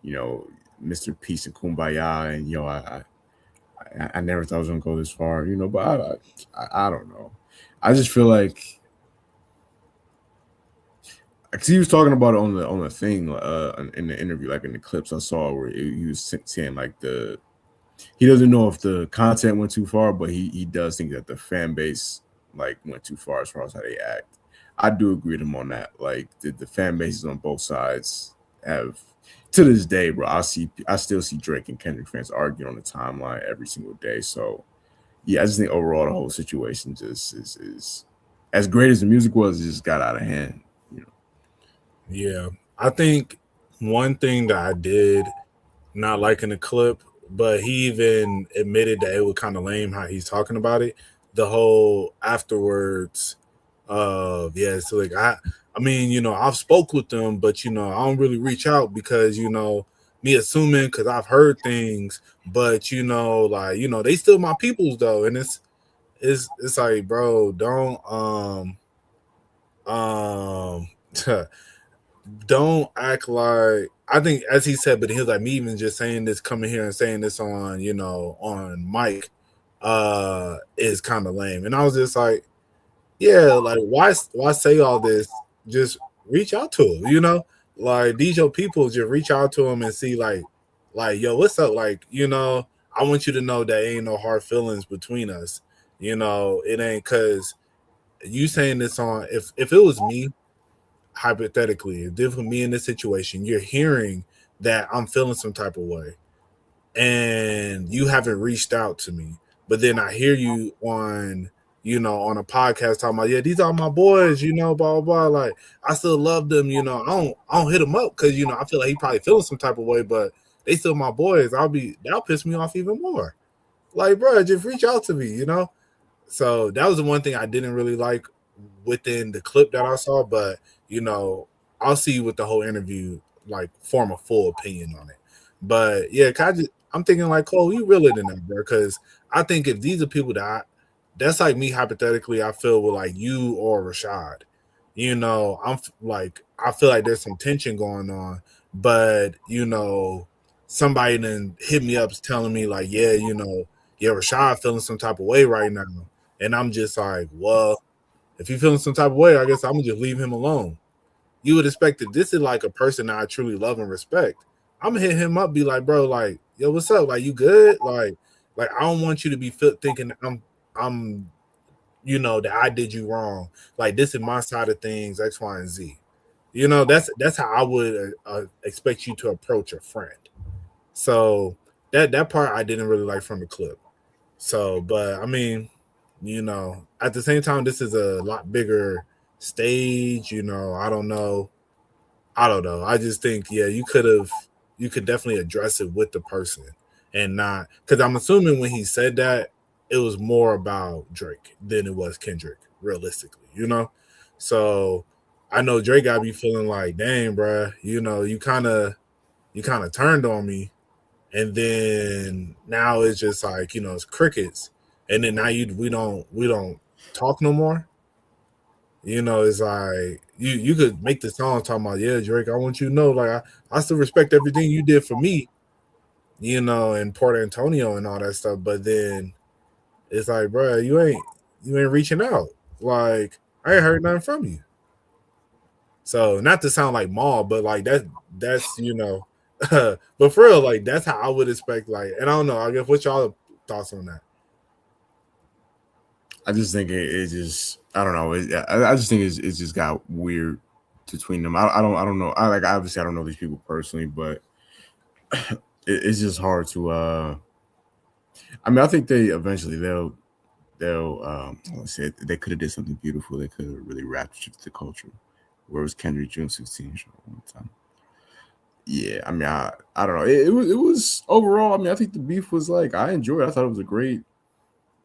Mr. Peace and Kumbaya, and I never thought it was going to go this far, but I don't know. I just feel like, because he was talking about it on the thing in the interview, like in the clips I saw where he was saying like he doesn't know if the content went too far, but he does think that the fan base like went too far as how they act. I do agree with him on that. Like the fan bases on both sides have, to this day, bro. I still see Drake and Kendrick fans arguing on the timeline every single day. So yeah, I just think overall the whole situation just is as great as the music was, it just got out of hand. Yeah, I think one thing that I did not like in the clip, but he even admitted that it was kind of lame how he's talking about it. The whole afterwards of so like I mean, I've spoke with them, but I don't really reach out because me assuming because I've heard things, but like they still my peoples though, and it's like, bro, don't um don't act like, I think as he said, but he was like, me even just saying this, coming here and saying this on on mic is kind of lame. And I was just like, yeah, like why say all this? Just reach out to him, like these your people, just reach out to him and see like yo, what's up? Like, I want you to know that ain't no hard feelings between us. It ain't, because you saying this on, if it was me, hypothetically, if this was me in this situation, you're hearing that I'm feeling some type of way and you haven't reached out to me, but then I hear you on on a podcast talking about, yeah, these are my boys, blah blah blah, like I still love them, I don't hit them up because I feel like he probably feeling some type of way, but they still my boys. That'll piss me off even more. Like, bro, just reach out to me. So that was the one thing I didn't really like within the clip that I saw, but I'll see with the whole interview, like form a full opinion on it. But yeah, I'm thinking like, Cole, you realer than that, bro. Because I think if these are people that's like me hypothetically, I feel with like you or Rashad. Like, I feel like there's some tension going on, but somebody then hit me up telling me like, yeah, Rashad feeling some type of way right now. And I'm just like, well, if he's feeling some type of way, I guess I'm gonna just leave him alone. You would expect that this is like a person that I truly love and respect. I'm gonna hit him up, be like, bro, like, yo, what's up? Like, you good? Like I don't want you to be thinking that I'm, that I did you wrong. Like, this is my side of things, X, Y, and Z. That's how I would expect you to approach a friend. So that part I didn't really like from the clip. So, but I mean, at the same time, this is a lot bigger stage. I don't know. I just think, yeah, you could definitely address it with the person and not, because I'm assuming when he said that, it was more about Drake than it was Kendrick, realistically, So I know Drake gotta be feeling like, dang, bruh, you kind of turned on me, and then now it's just like, it's crickets, and then now we don't talk no more. It's like you could make the song talking about, yeah, Drake, I want you to know, like I still respect everything you did for me, in Port Antonio and all that stuff, but then it's like, bro, you ain't reaching out, like I ain't heard nothing from you. So not to sound like Maul, but like that's but for real, like that's how I would expect, like, and I don't know, I guess what's y'all thoughts on that? I just think it just, I don't know. I just think it just got weird between them. I don't know. Obviously I don't know these people personally, but it's just hard to. I mean, I think they'll let's say they could have did something beautiful. They could have really raptured the culture. Where was Kendrick June 16 show one time? Yeah, I mean, I don't know. It was overall. I mean, I think the beef was like, I enjoyed it. I thought it was a great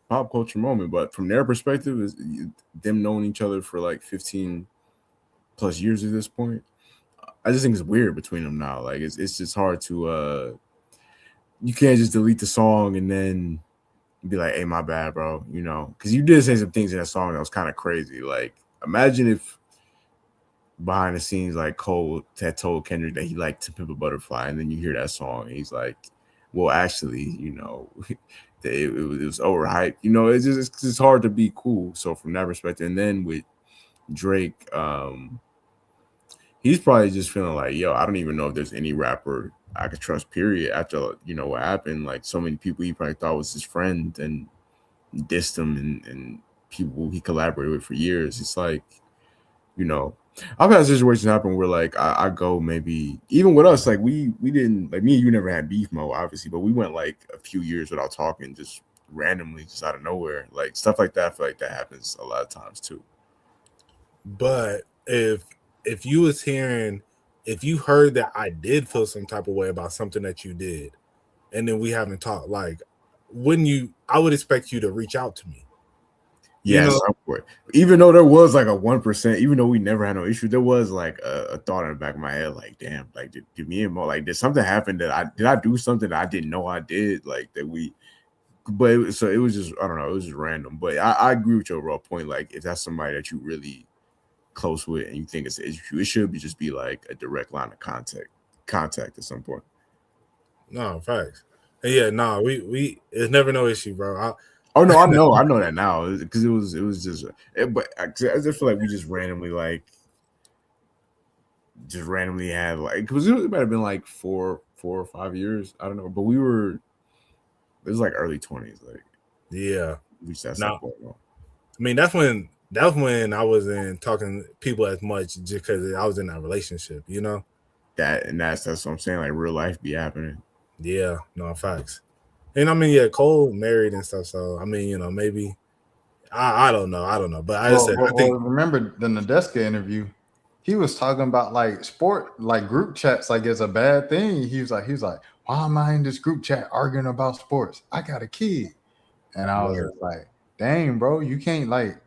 pop culture moment. But from their perspective, is them knowing each other for like 15 plus years at this point. I just think it's weird between them now. Like it's just hard to you can't just delete the song and then be like, hey, my bad, bro. You know, because you did say some things in that song that was kind of crazy. Like, imagine if behind the scenes, like Cole had told Kendrick that he liked To Pimp a Butterfly, and then you hear that song, and he's like, well, actually, you know, it was overhyped. You know, it's just hard to be cool. So from that perspective, and then with Drake, he's probably just feeling like, yo, I don't even know if there's any rapper I could trust, period, after, you know, what happened. Like, so many people he probably thought was his friend and dissed him, and people he collaborated with for years. It's like, you know, I've had situations happen where like I go, maybe even with us, like we didn't, like me and you never had beef mode, obviously, but we went like a few years without talking, just randomly, just out of nowhere. Like stuff like that, I feel like that happens a lot of times too. But if you was hearing, if you heard that I did feel some type of way about something that you did, and then we haven't talked, like, wouldn't you? I would expect you to reach out to me. Yes, even though there was like a 1%, even though we never had no issue, there was like a thought in the back of my head, like, damn, like did me and Mo, like, did something happen that I do something that I didn't know I did, like that we, but it was just, I don't know, it was just random. But I agree with your raw point. Like, if that's somebody that you really close with and you think it's an issue, it should be just be like a direct line of contact at some point. No, facts. And yeah, no, we it's never no issue, bro. Oh no, I know that now because it was just, but I just feel like we just randomly had like, because it might have been like 4 or 5 years, I don't know, but it was like early 20s, like, yeah, we just I mean, that's when I wasn't talking to people as much just because I was in that relationship, you know. That's what I'm saying. Like, real life be happening. Yeah, no, facts. And I mean, yeah, Cole married and stuff. So I mean, you know, maybe I don't know. But I think remember the Nadeska interview, he was talking about like sport, like group chats, like it's a bad thing. He was like, why am I in this group chat arguing about sports? I got a kid. And I was like, dang, bro, you can't like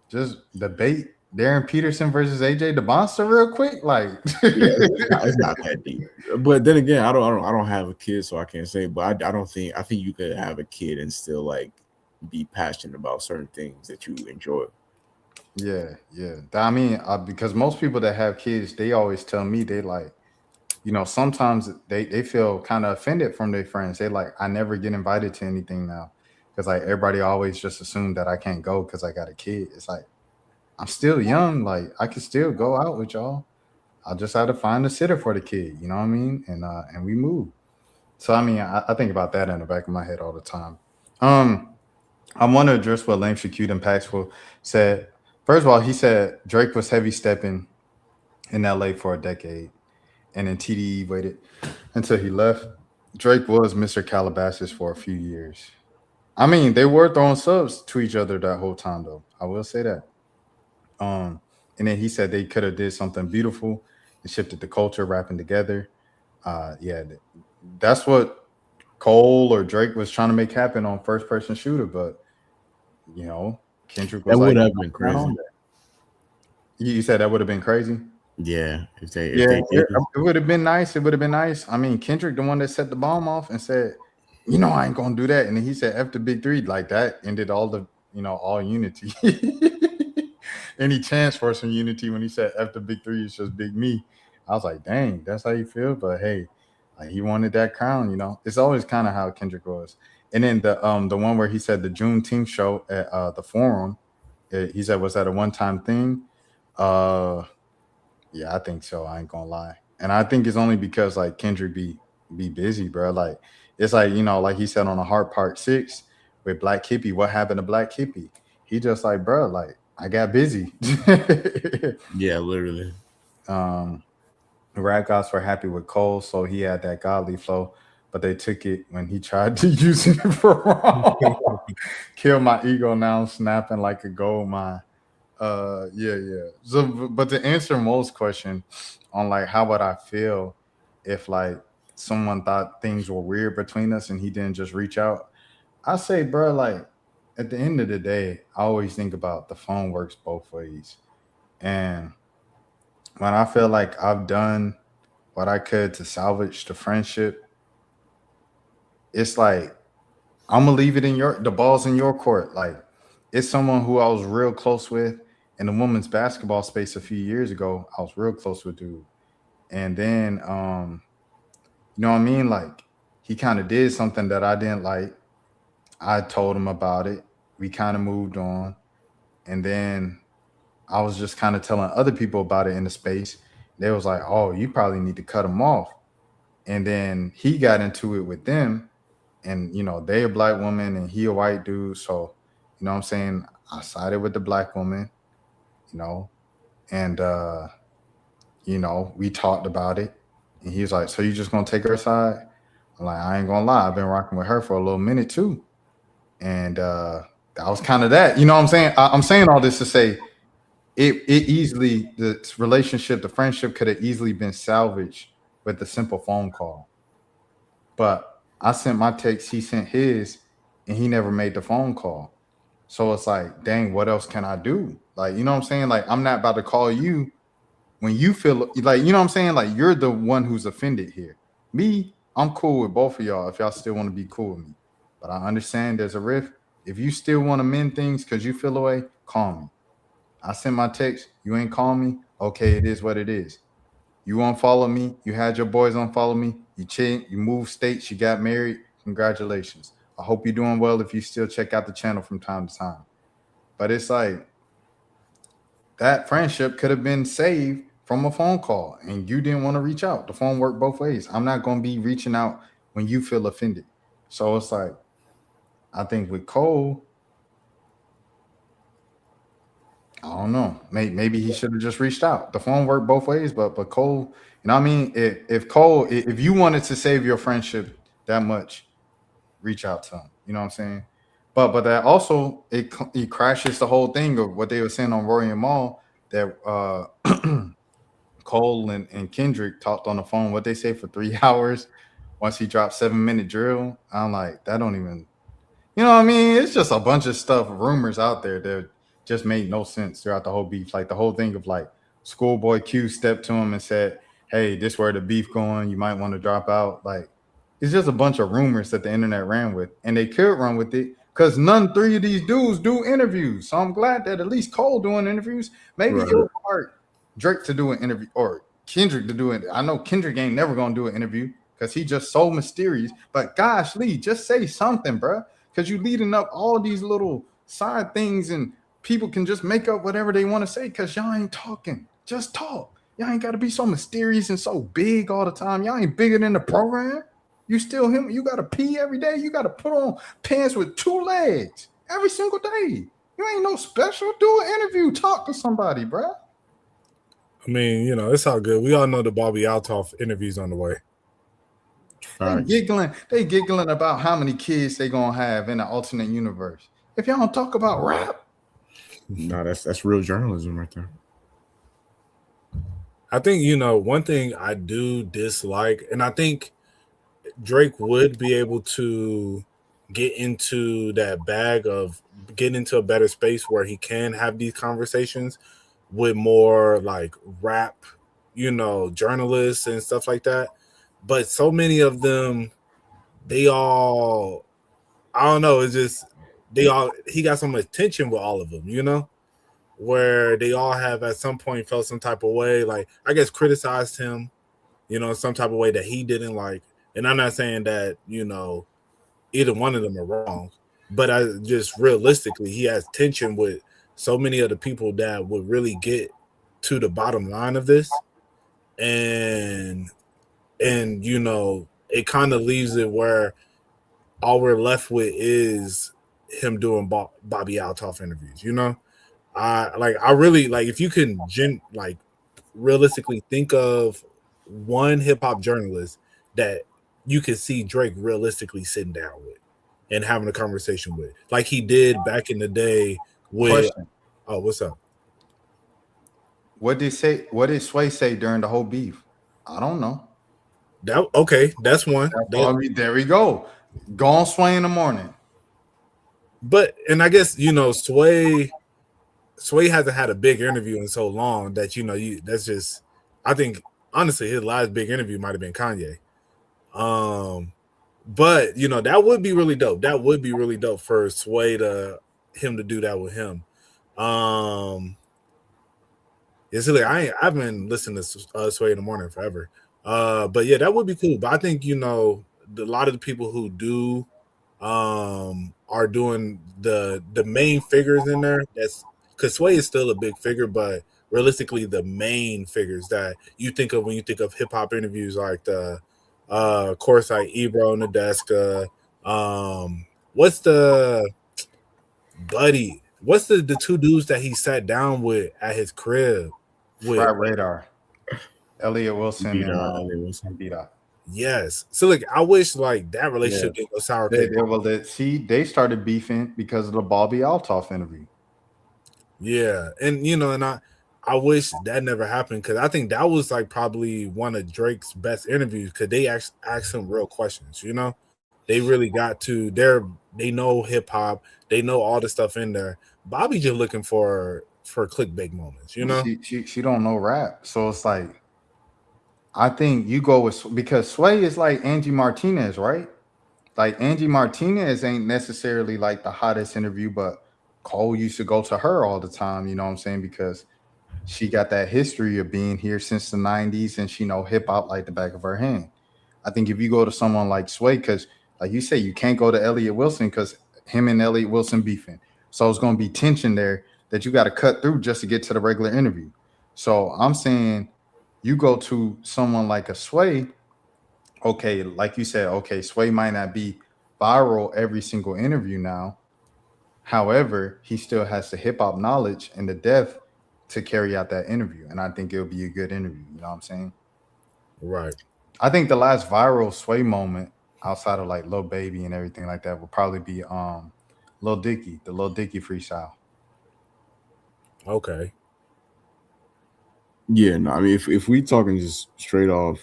just debate Darren Peterson versus AJ DeMonster real quick, like. It's not that deep. But then again, I don't have a kid, so I can't say. But I think you could have a kid and still like be passionate about certain things that you enjoy. Yeah. I mean, because most people that have kids, they always tell me they like, you know, sometimes they feel kind of offended from their friends. They like, I never get invited to anything now because like everybody always just assumed that I can't go because I got a kid. It's like, I'm still young. Like, I can still go out with y'all. I just had to find a sitter for the kid. You know what I mean? And we move. So I mean, I think about that in the back of my head all the time. I want to address what Lame Shakute Impactful said. First of all, he said Drake was heavy stepping in LA for a decade, and then TDE waited until he left. Drake was Mr. Calabasas for a few years. I mean, they were throwing subs to each other that whole time, though. I will say that. And then he said they could have did something beautiful and shifted the culture, rapping together. Yeah, that's what Cole or Drake was trying to make happen on First Person Shooter, but you know, Kendrick was that like, would have been crazy. You said that would have been crazy. Yeah, if they did. It would have been nice. It would have been nice. I mean, Kendrick, the one that set the bomb off and said, you know, I ain't gonna do that. And then he said after Big Three, like that ended all the, you know, all unity. Any chance for some unity when he said after Big Three is just Big Me. I was like, dang, that's how you feel. But hey, like he wanted that crown, you know. It's always kind of how Kendrick was. And then the one where he said the Juneteenth show at the Forum, he said, was that a one-time thing? Yeah, I think so. I ain't gonna lie. And I think it's only because like Kendrick be busy, bro. Like it's like, you know, like he said on the Heart Part 6 with Black Hippie, what happened to Black Hippie? He just like, bro, like I got busy. Yeah, literally. The rap gods were happy with Cole, so he had that godly flow, but they took it when he tried to use it for wrong. Kill my ego, now I'm snapping like a gold mine. Yeah. So, but to answer Mo's question on like how would I feel if like someone thought things were weird between us and he didn't just reach out, I say, bro, like at the end of the day, I always think about the phone works both ways. And when I feel like I've done what I could to salvage the friendship, it's like I'm gonna leave it in the ball's in your court. Like it's someone who I was real close with in the women's basketball space a few years ago. I was real close with dude. And then you know what I mean? Like he kind of did something that I didn't like. I told him about it. We kind of moved on. And then I was just kind of telling other people about it in the space. They was like, "Oh, you probably need to cut him off." And then he got into it with them, and they a black woman and he a white dude. So, what I'm saying? I sided with the black woman, you know, and we talked about it. And he was like, "So you just gonna take her side?" I'm like, "I ain't gonna lie, I've been rocking with her for a little minute too." And that was kind of that. You know what I'm saying? I'm saying all this to say it easily, the relationship, the friendship could have easily been salvaged with a simple phone call. But I sent my text, he sent his, and he never made the phone call. So it's like, dang, what else can I do? Like, you know what I'm saying? Like, I'm not about to call you when you feel like, you know what I'm saying? Like, you're the one who's offended here. Me, I'm cool with both of y'all if y'all still want to be cool with me. But I understand there's a rift. If you still want to mend things because you feel away, call me. I sent my text. You ain't call me. Okay, it is what it is. You unfollow me. You had your boys unfollow me. You changed. You moved states. You got married. Congratulations. I hope you're doing well if you still check out the channel from time to time. But it's like that friendship could have been saved from a phone call and you didn't want to reach out. The phone worked both ways. I'm not going to be reaching out when you feel offended. So it's like, I think with Cole, I don't know. Maybe he should have just reached out. The phone worked both ways, but Cole, you know what I mean? If Cole, if you wanted to save your friendship that much, reach out to him. You know what I'm saying? But that also it crashes the whole thing of what they were saying on Rory and Maul that Cole and Kendrick talked on the phone. What they say for 3 hours once he dropped 7-minute drill. I'm like, that don't even. You know what I mean? It's just a bunch of stuff, rumors out there that just made no sense throughout the whole beef. Like the whole thing of like Schoolboy Q stepped to him and said, "Hey, this where the beef going. You might want to drop out." Like it's just a bunch of rumors that the internet ran with, and they could run with it because three of these dudes do interviews. So I'm glad that at least Cole doing interviews. Maybe it would hard Drake to do an interview or Kendrick to do it. I know Kendrick ain't never gonna do an interview because he just so mysterious. But gosh, Lee, just say something, bro. Because you leading up all these little side things and people can just make up whatever they want to say because y'all ain't talking. Just talk. Y'all ain't got to be so mysterious and so big all the time. Y'all ain't bigger than the program. You still him. You got to pee every day. You got to put on pants with 2 legs every single day. You ain't no special. Do an interview. Talk to somebody, bro. I mean, it's all good. We all know the Bobby Altoff interviews on the way. They giggling about how many kids they gonna have in an alternate universe. If y'all don't talk about rap, no, that's real journalism right there. I think one thing I do dislike, and I think Drake would be able to get into that bag of get into a better space where he can have these conversations with more like rap, journalists and stuff like that. But so many of them, they all, I don't know, it's just he got so much tension with all of them, where they all have at some point felt some type of way, like I guess criticized him, some type of way that he didn't like. And I'm not saying that, either one of them are wrong, but I just realistically, he has tension with so many of the people that would really get to the bottom line of this. And it kind of leaves it where all we're left with is him doing Bobby Altoff interviews. I really like if you can realistically think of one hip hop journalist that you could see Drake realistically sitting down with and having a conversation with, like he did back in the day with. Question. Oh, what's up? What did Sway say during the whole beef? I don't know. That's one. There we go. Go on Sway in the morning. But and I guess Sway hasn't had a big interview in so long that that's just I think honestly his last big interview might have been Kanye. But that would be really dope. That would be really dope for Sway to him to do that with him. It's like I've been listening to Sway in the morning forever. But yeah, that would be cool. But I think a lot of the people who do are doing the main figures in there. That's because Sway is still a big figure, but realistically, the main figures that you think of when you think of hip hop interviews, like the of course, like Ebro and Nadeska. What's the buddy? What's the two dudes that he sat down with at his crib? With Frat Radar, Elliot Wilson, Beat and Elliot Wilson. B-Dot. yes. So like, I wish like that relationship Yeah. didn't go sour. They started beefing because of the Bobby Altoff interview. Yeah, and and I wish that never happened because I think that was like probably one of Drake's best interviews because they asked him real questions. They really got to they know hip hop, they know all the stuff in there. Bobby just looking for clickbait moments. She don't know rap, so it's like I think you go with because Sway is like Angie Martinez, right? Like Angie Martinez ain't necessarily like the hottest interview, but Cole used to go to her all the time. You know what I'm saying? Because she got that history of being here since the 90s and she know hip hop like the back of her hand. I think if you go to someone like Sway, because like you say, you can't go to Elliot Wilson because him and Elliot Wilson beefing. So it's going to be tension there that you got to cut through just to get to the regular interview. So I'm saying you go to someone like a Sway. Okay, like you said, okay, Sway might not be viral every single interview now. However, he still has the hip hop knowledge and the depth to carry out that interview. And I think it'll be a good interview. You know what I'm saying? Right. I think the last viral Sway moment outside of like Lil Baby and everything like that will probably be Lil Dicky, the Lil Dicky freestyle. Okay. Yeah, no, I mean, if we talking just straight off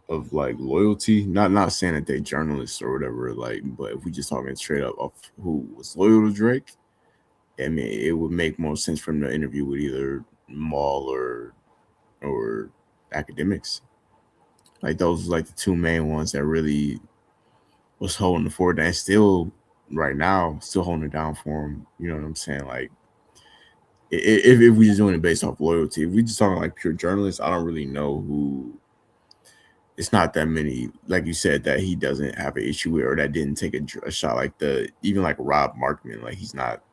of like loyalty, not saying that they journalists or whatever, like, but if we just talking straight up of who was loyal to Drake, I mean, it would make more sense for him to interview with either Maul or academics. Like those, like the two main ones that really was holding the fort and still right now still holding it down for him. You know what I'm saying? Like if we just doing it based off loyalty, if we just talking like pure journalists, I don't really know who. It's not that many, like you said, that he doesn't have an issue with or that didn't take a shot like even like Rob Markman, like he's not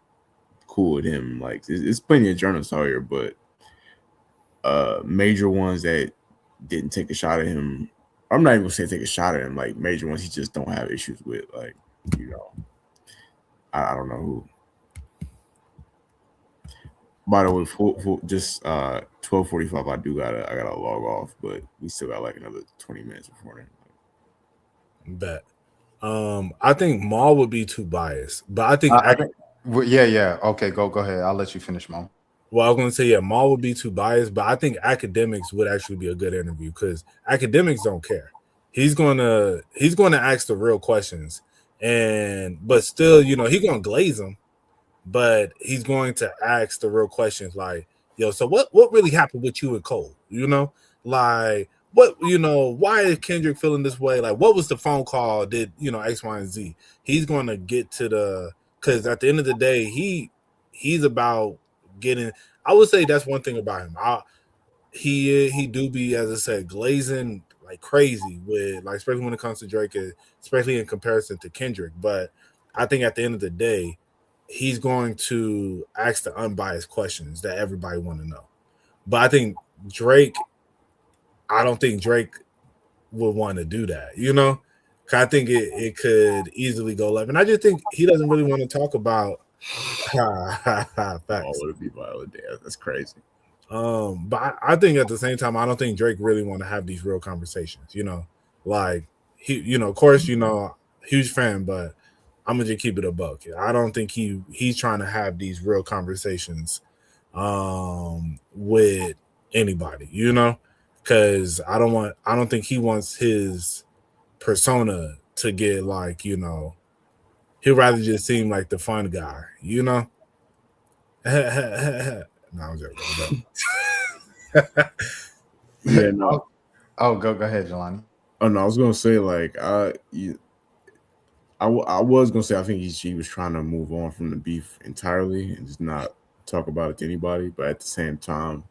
cool with him. Like it's plenty of journalists out here, but major ones that didn't take a shot at him. I'm not even gonna say take a shot at him. Like major ones, he just don't have issues with. Like I don't know who. By the way, just 12:45. I gotta log off, but we still got like another 20 minutes before then. Bet. I think Maul would be too biased, but I think yeah. Okay, go ahead. I'll let you finish, Mo. Well, I was going to say, yeah, Maul would be too biased, but I think academics would actually be a good interview because academics don't care. He's going to ask the real questions, but still, he's going to glaze them, but he's going to ask the real questions like, yo, so what really happened with you and Cole? Like what, why is Kendrick feeling this way? Like what was the phone call? Did X, Y, and Z? He's going to get to because at the end of the day, he's about getting. I would say that's one thing about him. He do be, as I said, glazing like crazy with like, especially when it comes to Drake, especially in comparison to Kendrick. But I think at the end of the day, he's going to ask the unbiased questions that everybody want to know. But I think I don't think Drake would want to do that. I think it could easily go left, and I just think he doesn't really want to talk about. Facts. All would be violent. That's crazy. But I think at the same time, I don't think Drake really want to have these real conversations. Like he, of course, huge fan, but I'm gonna just keep it a buck. I don't think he's trying to have these real conversations, with anybody. Because I don't think he wants his persona to get like he'd rather just seem like the fun guy, you know. No, I'm joking. Yeah, no. Go ahead, Jelani. Oh no, I was gonna say like I was gonna say I think he was trying to move on from the beef entirely and just not talk about it to anybody. But at the same time,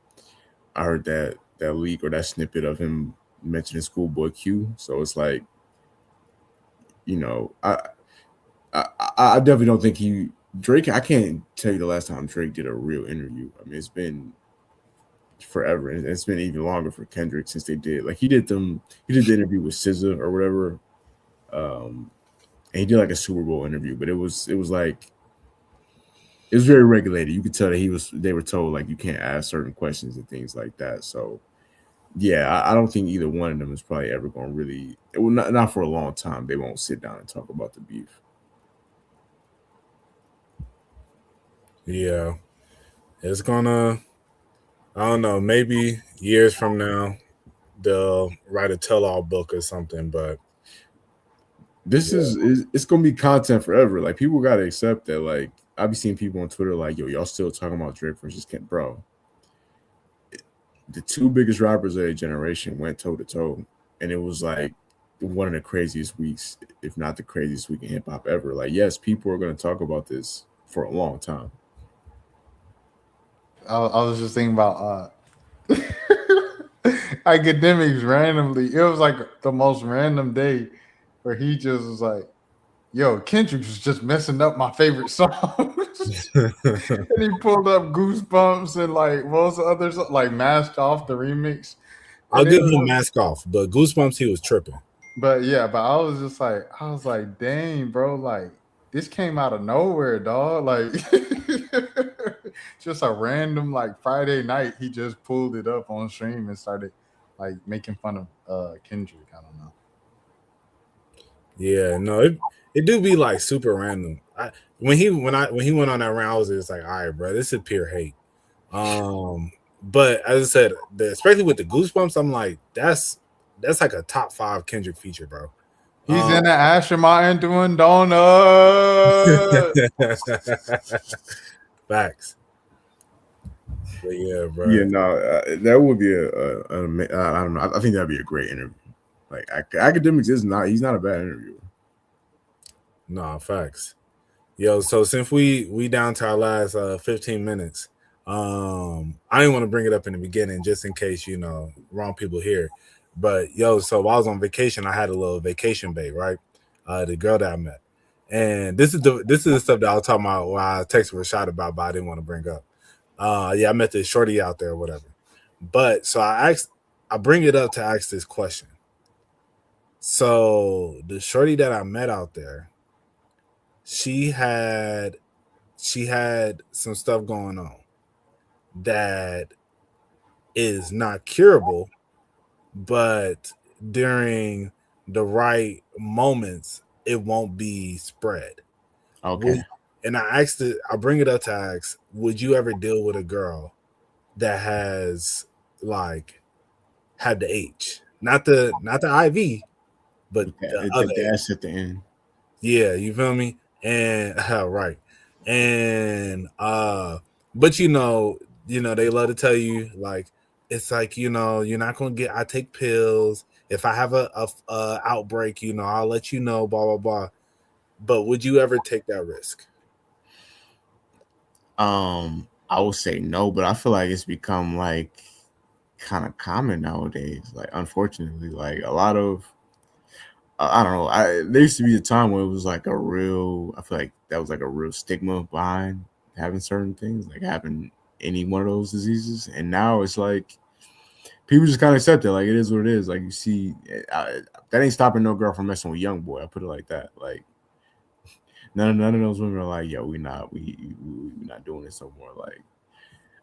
I heard that leak or that snippet of him mentioning Schoolboy Q. So it's like, you know, I definitely don't think Drake. I can't tell you the last time Drake did a real interview. I mean, it's been forever, and it's been even longer for Kendrick since they did. Like he did the interview with SZA or whatever. And he did like a Super Bowl interview, but it was like it was very regulated. You could tell that they were told like you can't ask certain questions and things like that. So yeah, I don't think either one of them is probably ever going to really. It will not for a long time. They won't sit down and talk about the beef. Yeah, it's gonna. I don't know. Maybe years from now, they'll write a tell-all book or something. But This is it's gonna be content forever. Like people gotta accept that. Like I've been seeing people on Twitter like, yo, y'all still talking about Drake versus Kent, bro. The two biggest rappers of a generation went toe to toe, and it was like one of the craziest weeks, if not the craziest week in hip hop ever. Like, yes, people are gonna talk about this for a long time. I was just thinking about academics randomly. It was like the most random day where he just was like, yo, Kendrick was just messing up my favorite songs. And he pulled up Goosebumps and like what was the other song? Like Mask Off the remix. I'll give him Mask Off, but Goosebumps, he was tripping. But yeah, but I was like, dang, bro, like this came out of nowhere, dog. Like just a random like Friday night, he just pulled it up on stream and started like making fun of Kendrick. I don't know. Yeah, no, it do be like super random. When he went on that round, I was just like, all right, bro, this is pure hate. But as I said, especially with the Goosebumps, I'm like, that's like a top 5 Kendrick feature, bro. He's in the Asher Martin doing donuts. Facts. But yeah, bro. Yeah, no, that would be I don't know. I think that'd be a great interview. Like academics he's not a bad interviewer. No, facts. Yo, so since we down to our last 15 minutes, I didn't want to bring it up in the beginning just in case, wrong people here. But yo, so while I was on vacation, I had a little vacation babe, right? The girl that I met. And this is the stuff that I was talking about while I texted Rashad about, but I didn't want to bring up. Yeah, I met this shorty out there or whatever. But so I bring it up to ask this question. So the shorty that I met out there, she had some stuff going on that is not curable, but during the right moments, it won't be spread. Okay. And I bring it up to ask, would you ever deal with a girl that has like had the H, not the IV, but the other the S at the end. Yeah, you feel me? And right. And but they love to tell you like it's like, you're not gonna get, I take pills. If I have a outbreak, I'll let you know, blah blah blah. But would you ever take that risk? I would say no, but I feel like it's become like kind of common nowadays. Like unfortunately, like a lot of I don't know. There used to be a time where it was like I feel like that was like a real stigma behind having certain things, like having any one of those diseases. And now it's like people just kind of accept it. Like it is what it is. Like you see, that ain't stopping no girl from messing with young boy. I put it like that. Like none of those women are like, yo, we not doing this no more. Like,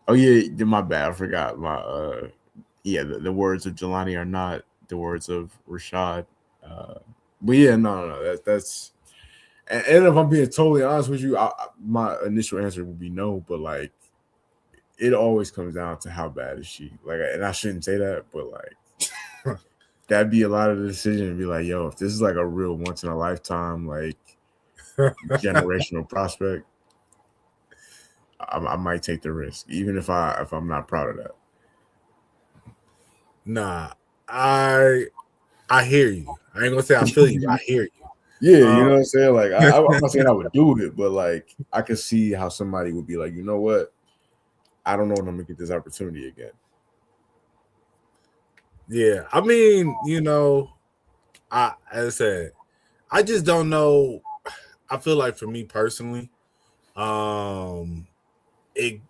oh yeah, my bad. I forgot my the words of Jelani are not the words of Rashad. But yeah, no. That's and if I'm being totally honest with you, my initial answer would be no. But like, it always comes down to how bad is she. Like, and I shouldn't say that, but like, that'd be a lot of the decision to be like, yo, if this is like a real once in a lifetime, like, generational prospect, I might take the risk, even if I'm not proud of that. Nah, I hear you. I ain't gonna say I feel you. I hear you. Yeah, you know what I'm saying? Like, I'm not saying I would do it, but like, I could see how somebody would be like, you know what? I don't know when I'm gonna get this opportunity again. Yeah, I mean, as I said, I just don't know. I feel like for me personally, it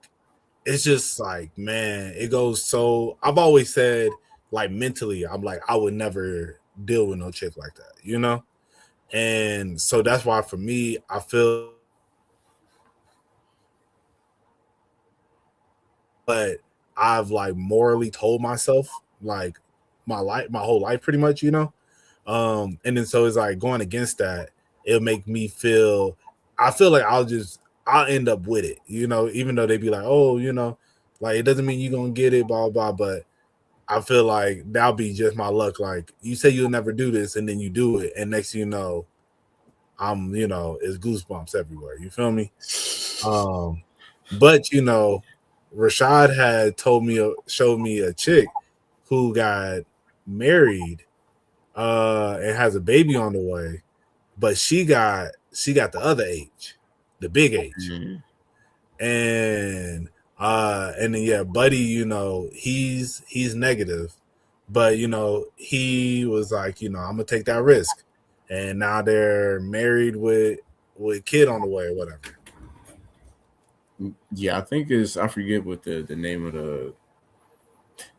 it's just like, man, it goes so. I've always said, like, mentally, I'm like, I would never deal with no chick like that, and so that's why for me, I feel. But I've like morally told myself like my whole life pretty much. And then so it's like going against that, it'll make me feel I feel like I'll end up with it, even though they be like, oh, like it doesn't mean you're gonna get it, blah blah, but I feel like that'll be just my luck. Like you say you'll never do this and then you do it, and next thing you know, it's goosebumps everywhere. You feel me? But Rashad had showed me a chick who got married and has a baby on the way, but she got the other age, the big age. And then yeah, Buddy, he's negative, but he was like, I'm gonna take that risk. And now they're married with kid on the way or whatever. Yeah, I think I forget what the name of the.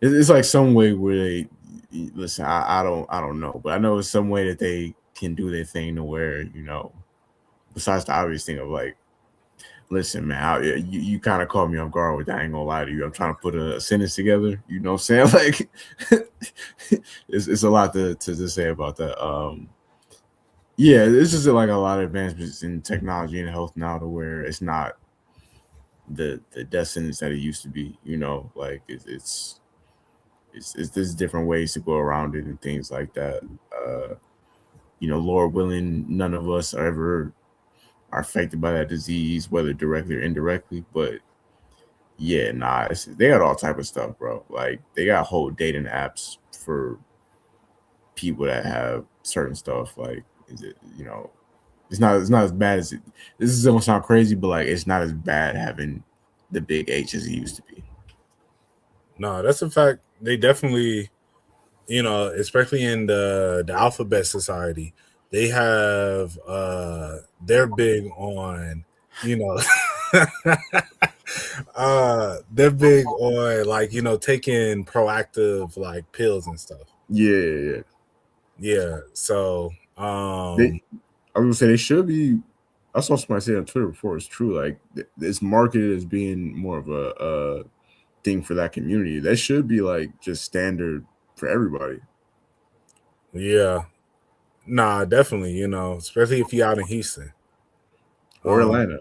It's like some way where they listen. I don't know, but I know it's some way that they can do their thing to where besides the obvious thing of like, listen, man, you kind of caught me off guard with that. I ain't gonna lie to you. I'm trying to put a sentence together. You know what I'm saying? Like, it's a lot to say about that. Yeah, it's just like a lot of advancements in technology and health now to where it's not the death sentence that it used to be. Like it's there's different ways to go around it and things like that. Lord willing, none of us are affected by that disease, whether directly or indirectly. But yeah, they got all type of stuff, bro. Like they got whole dating apps for people that have certain stuff. Like, is it it's not as bad as it. This is gonna sound crazy, but like it's not as bad having the big H as it used to be. No, that's a fact. They definitely, especially in the alphabet society, they have they're big on, they're big on like, taking proactive like pills and stuff. Yeah. So I was gonna say they should be. I saw somebody say on Twitter before. It's true. Like it's marketed as being more of a thing for that community. That should be like just standard for everybody. Yeah. Nah, definitely, especially if you're out in Houston. Or Atlanta.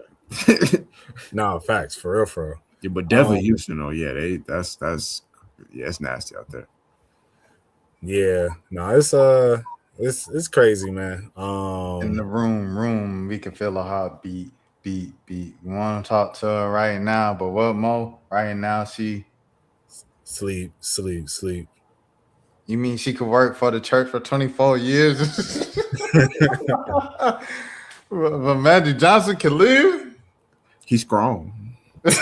No, facts, for real. Yeah, but definitely Houston, though. Yeah, that's it's nasty out there. Yeah. No, it's crazy, man. In the room, we can feel a heartbeat, beat. We want to talk to her right now, but what, Mo? Right now, she sleep. You mean she could work for the church for 24 years? But Magic Johnson can live? He's grown. Yeah,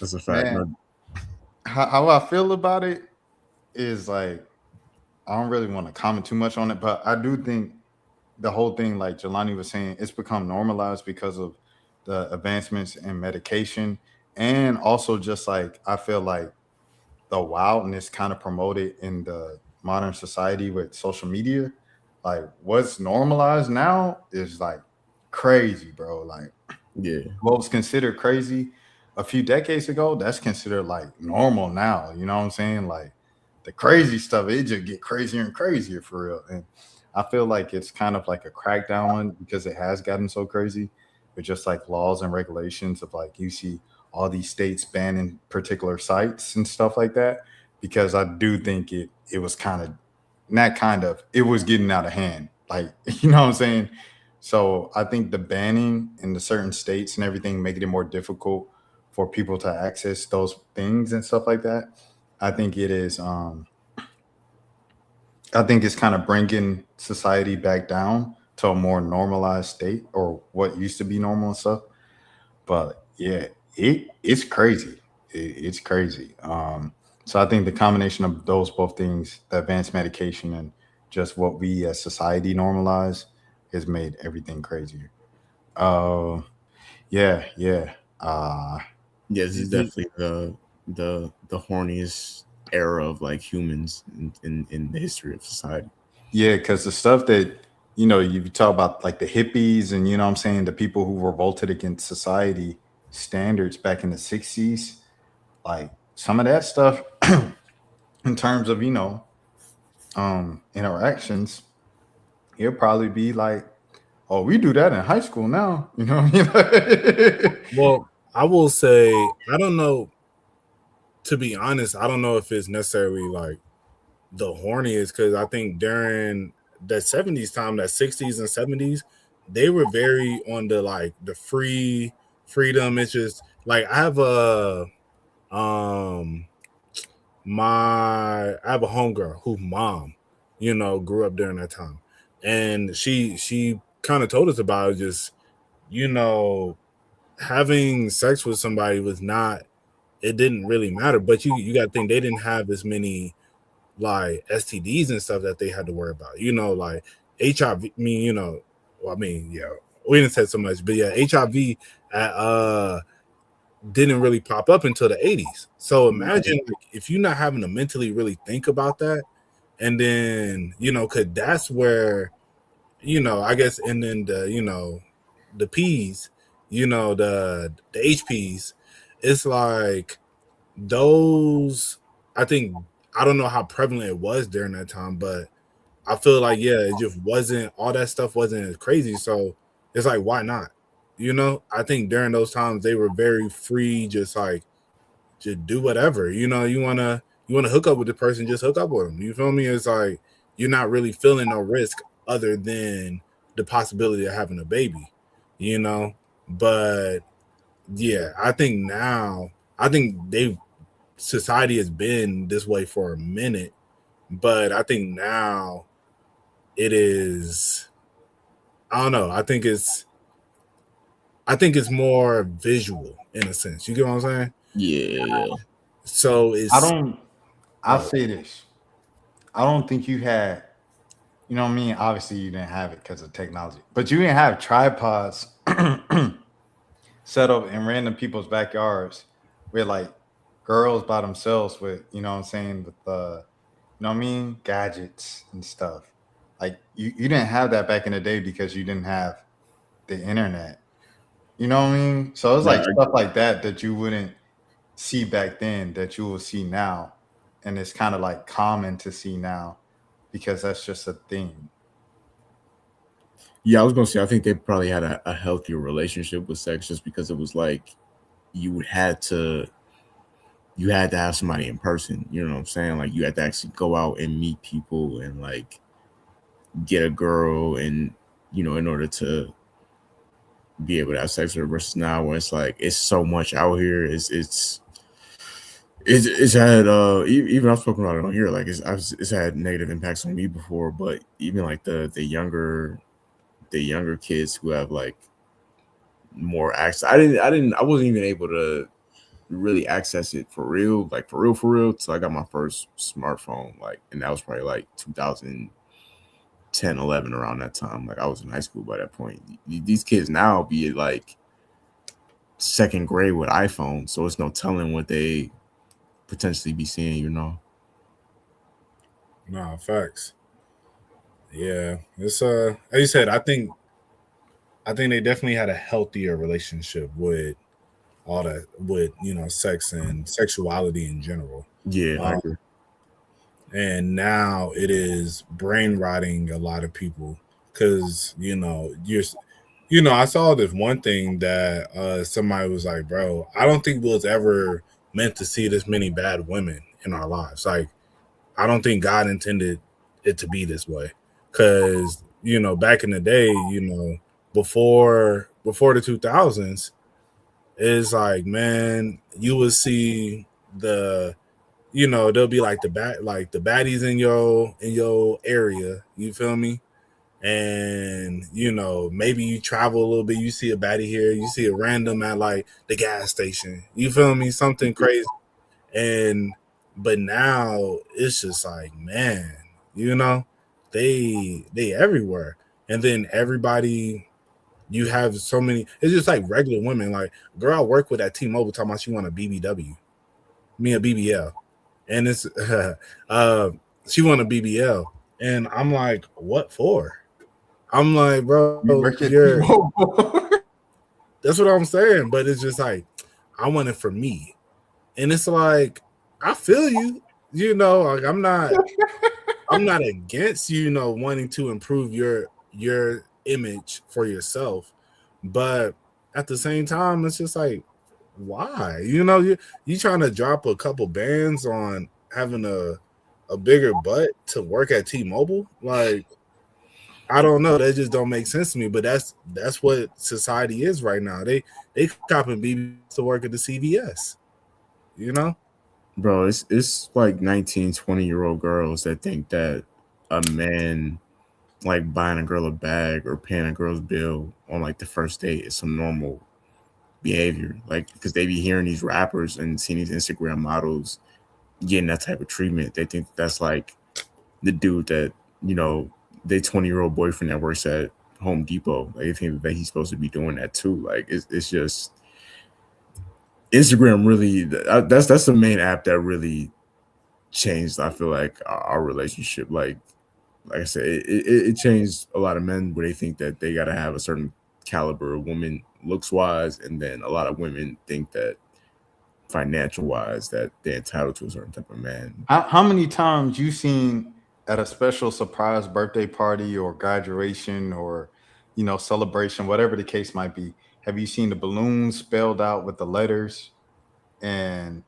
that's a fact. Man, how I feel about it is like, I don't really want to comment too much on it, but I do think the whole thing, like Jelani was saying, it's become normalized because of the advancements in medication. And also just like, I feel like the wildness kind of promoted in the modern society with social media. Like what's normalized now is like crazy, bro. Like what was considered crazy a few decades ago, that's considered like normal now. You know what I'm saying? Like the crazy stuff, it just get crazier and crazier for real. And I feel like it's kind of like a crackdown one because it has gotten so crazy with just like laws and regulations of like you see all these states banning particular sites and stuff like that. Because I do think it was kind of not kind of, it was getting out of hand. Like, you know what I'm saying? So I think the banning in the certain states and everything making it more difficult for people to access those things and stuff like that. I think it is. I think it's kind of bringing society back down to a more normalized state or what used to be normal and stuff. But yeah, it's crazy. It's crazy. So I think the combination of those both things, the advanced medication and just what we as society normalize, has made everything crazier. Uh, yeah, yeah. Yeah, this is definitely the horniest era of like humans in the history of society. Yeah, because the stuff that you talk about, like the hippies, and you know what I'm saying, the people who revolted against society standards back in the '60s, like some of that stuff, in terms of interactions, it'll probably be like, oh, we do that in high school now. You know what I mean? Well, I will say, I don't know. To be honest, I don't know if it's necessarily like the horniest, because I think during the 70s time, that 60s and 70s, they were very on the like the freedom. It's just like I have a um I have a homegirl who mom, grew up during that time. And she kind of told us about it, just, you know, having sex with somebody was not, it didn't really matter. But you gotta think they didn't have as many like STDs and stuff that they had to worry about. Like HIV. I mean, well, I mean, yeah, we didn't say so much, but yeah, HIV didn't really pop up until the 80s. So imagine like, if you're not having to mentally really think about that, and then cause that's where I guess, and then the P's, the HPs, it's like those. I think, I don't know how prevalent it was during that time, but I feel like, yeah, it just wasn't, all that stuff wasn't as crazy. So it's like, why not? I think during those times they were very free, just like, just do whatever. You wanna hook up with the person, just hook up with them. You feel me? It's like you're not really feeling no risk other than the possibility of having a baby. You know, but yeah, I think society has been this way for a minute, but I think now it is. I don't know. I think it's more visual in a sense. You get what I'm saying? Yeah. So it's. I'll say this. I don't think you had, you know what I mean? Obviously, you didn't have it because of technology, but you didn't have tripods set up in random people's backyards with like girls by themselves with, you know what I'm saying, with you know what I mean, gadgets and stuff. Like you didn't have that back in the day because you didn't have the internet. You know what I mean? So it's like Right. stuff like that you wouldn't see back then that you will see now. And it's kind of like common to see now because that's just a thing. Yeah, I was gonna say I think they probably had a healthier relationship with sex just because it was like you had to have somebody in person. You know what I'm saying? Like you had to actually go out and meet people and like get a girl, and in order to be able to have sex with her, versus now where it's like it's so much out here. It's had even I've spoken about it on here. Like it's had negative impacts on me before, but even like the younger kids who have like more access. I wasn't even able to really access it for real, like for real. So I got my first smartphone, like, and that was probably like 2010, 11, around that time. Like I was in high school by that point. These kids now be like second grade with iPhones, so it's no telling what they potentially be seeing. Nah, facts. Yeah, it's like you said, I think they definitely had a healthier relationship with all that, with sex and sexuality in general. Yeah, I Um, agree. and now it is brain rotting a lot of people because I saw this one thing that somebody was like, bro, I don't think we was ever meant to see this many bad women in our lives. Like, I don't think God intended it to be this way. Because back in the day, before the 2000s, it's like, man, you would see there'll be like the baddies in your area. You feel me? And maybe you travel a little bit, you see a baddie here, you see a random at like the gas station. You feel me? Something crazy. And but now it's just like, man, they everywhere. And then everybody, you have so many. It's just like regular women. Like, girl I work with at T-Mobile talking about she want a BBW, me a BBL, and it's she want a BBL, and I'm like, what for? I'm like, bro, that's what I'm saying. But it's just like, I want it for me, and it's like, I feel you. Like I'm not against wanting to improve your image for yourself, but at the same time, it's just like, why? You trying to drop a couple bands on having a bigger butt to work at T-Mobile? Like, I don't know. That just don't make sense to me. But that's what society is right now. They copping BBs to work at the CVS. Bro, it's like 19, 20-year-old girls that think that a man like buying a girl a bag or paying a girl's bill on like the first date is some normal behavior. Like, because they be hearing these rappers and seeing these Instagram models getting that type of treatment. They think that's like the dude that, their 20-year-old boyfriend that works at Home Depot. Like, they think that he's supposed to be doing that too. Like, it's just Instagram really, that's the main app that really changed, I feel like, our relationship. Like I said, it changed a lot of men where they think that they got to have a certain caliber of woman looks wise, and then a lot of women think that financial wise that they're entitled to a certain type of man. How many times you seen at a special surprise birthday party or graduation or celebration, whatever the case might be, have you seen the balloons spelled out with the letters and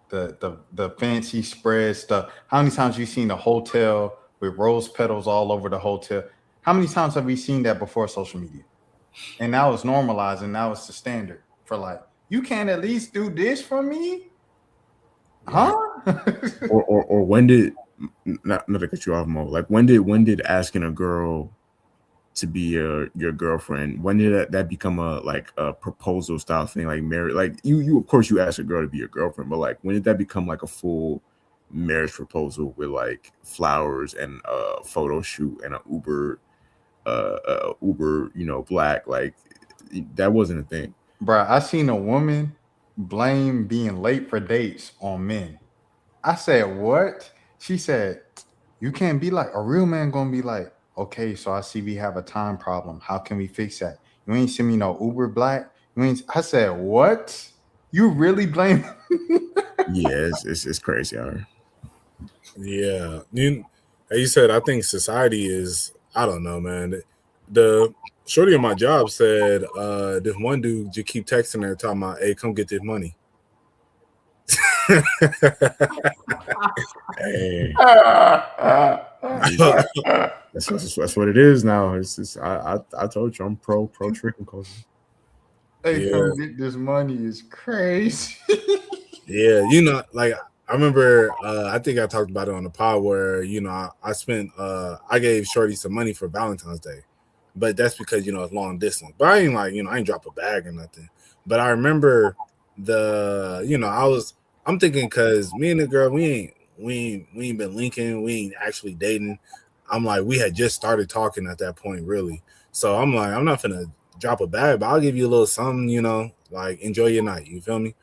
the fancy spread stuff? How many times you seen the hotel with rose petals all over the hotel? How many times have we seen that before social media? And now it's normalized, and now it's the standard for like, you can't at least do this for me, huh? or when did, not to cut you off, Mo, like when did asking a girl to be your girlfriend, when did that become a proposal style thing, like marriage? Like, you of course you ask a girl to be your girlfriend, but like, when did that become like a full marriage proposal with like flowers and a photo shoot and an Uber black? Like, that wasn't a thing. Bro, I seen a woman blame being late for dates on men. I said, what? She said, you can't be like, a real man gonna be like, okay, so I see we have a time problem. How can we fix that? You ain't send me no Uber black. I said, what? You really blame? Yeah, it's crazy out here. Yeah. As you said, I think society is, I don't know, man. The shorty on my job said, this one dude just keep texting her talking about, hey, come get this money. Hey. That's what it is now. It's just, I told you I'm pro tricking culture. Hey, come get this money is crazy. Yeah, like I remember, I think I talked about it on the pod where I spent I gave Shorty some money for Valentine's Day, but that's because it's long distance. But I ain't like I ain't drop a bag or nothing. But I remember I'm thinking, because me and the girl, we ain't been linking, we ain't actually dating. I'm like, we had just started talking at that point, really. So I'm like, I'm not gonna drop a bag, but I'll give you a little something, like, enjoy your night. You feel me?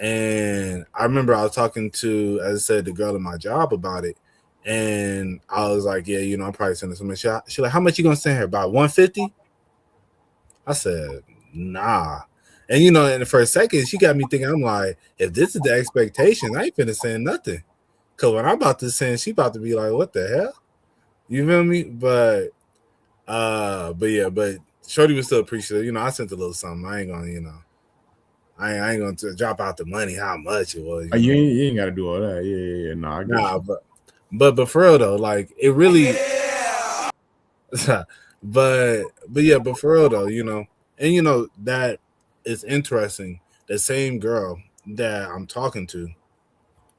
And I remember I was talking to, as I said, the girl at my job about it, and I was like, yeah, I'm probably sending something. She like, how much you gonna send her? About 150? I said, nah. And and for a second, she got me thinking, I'm like, if this is the expectation, I ain't finna send nothing. Cause when I'm about to send, she about to be like, what the hell? You feel me? But Shorty was still appreciative. I sent a little something. I ain't gonna, I ain't gonna drop out the money, how much it was. You ain't gotta do all that. Yeah. Nah, But for real though, like it really but yeah, but for real though, and that is interesting. The same girl that I'm talking to,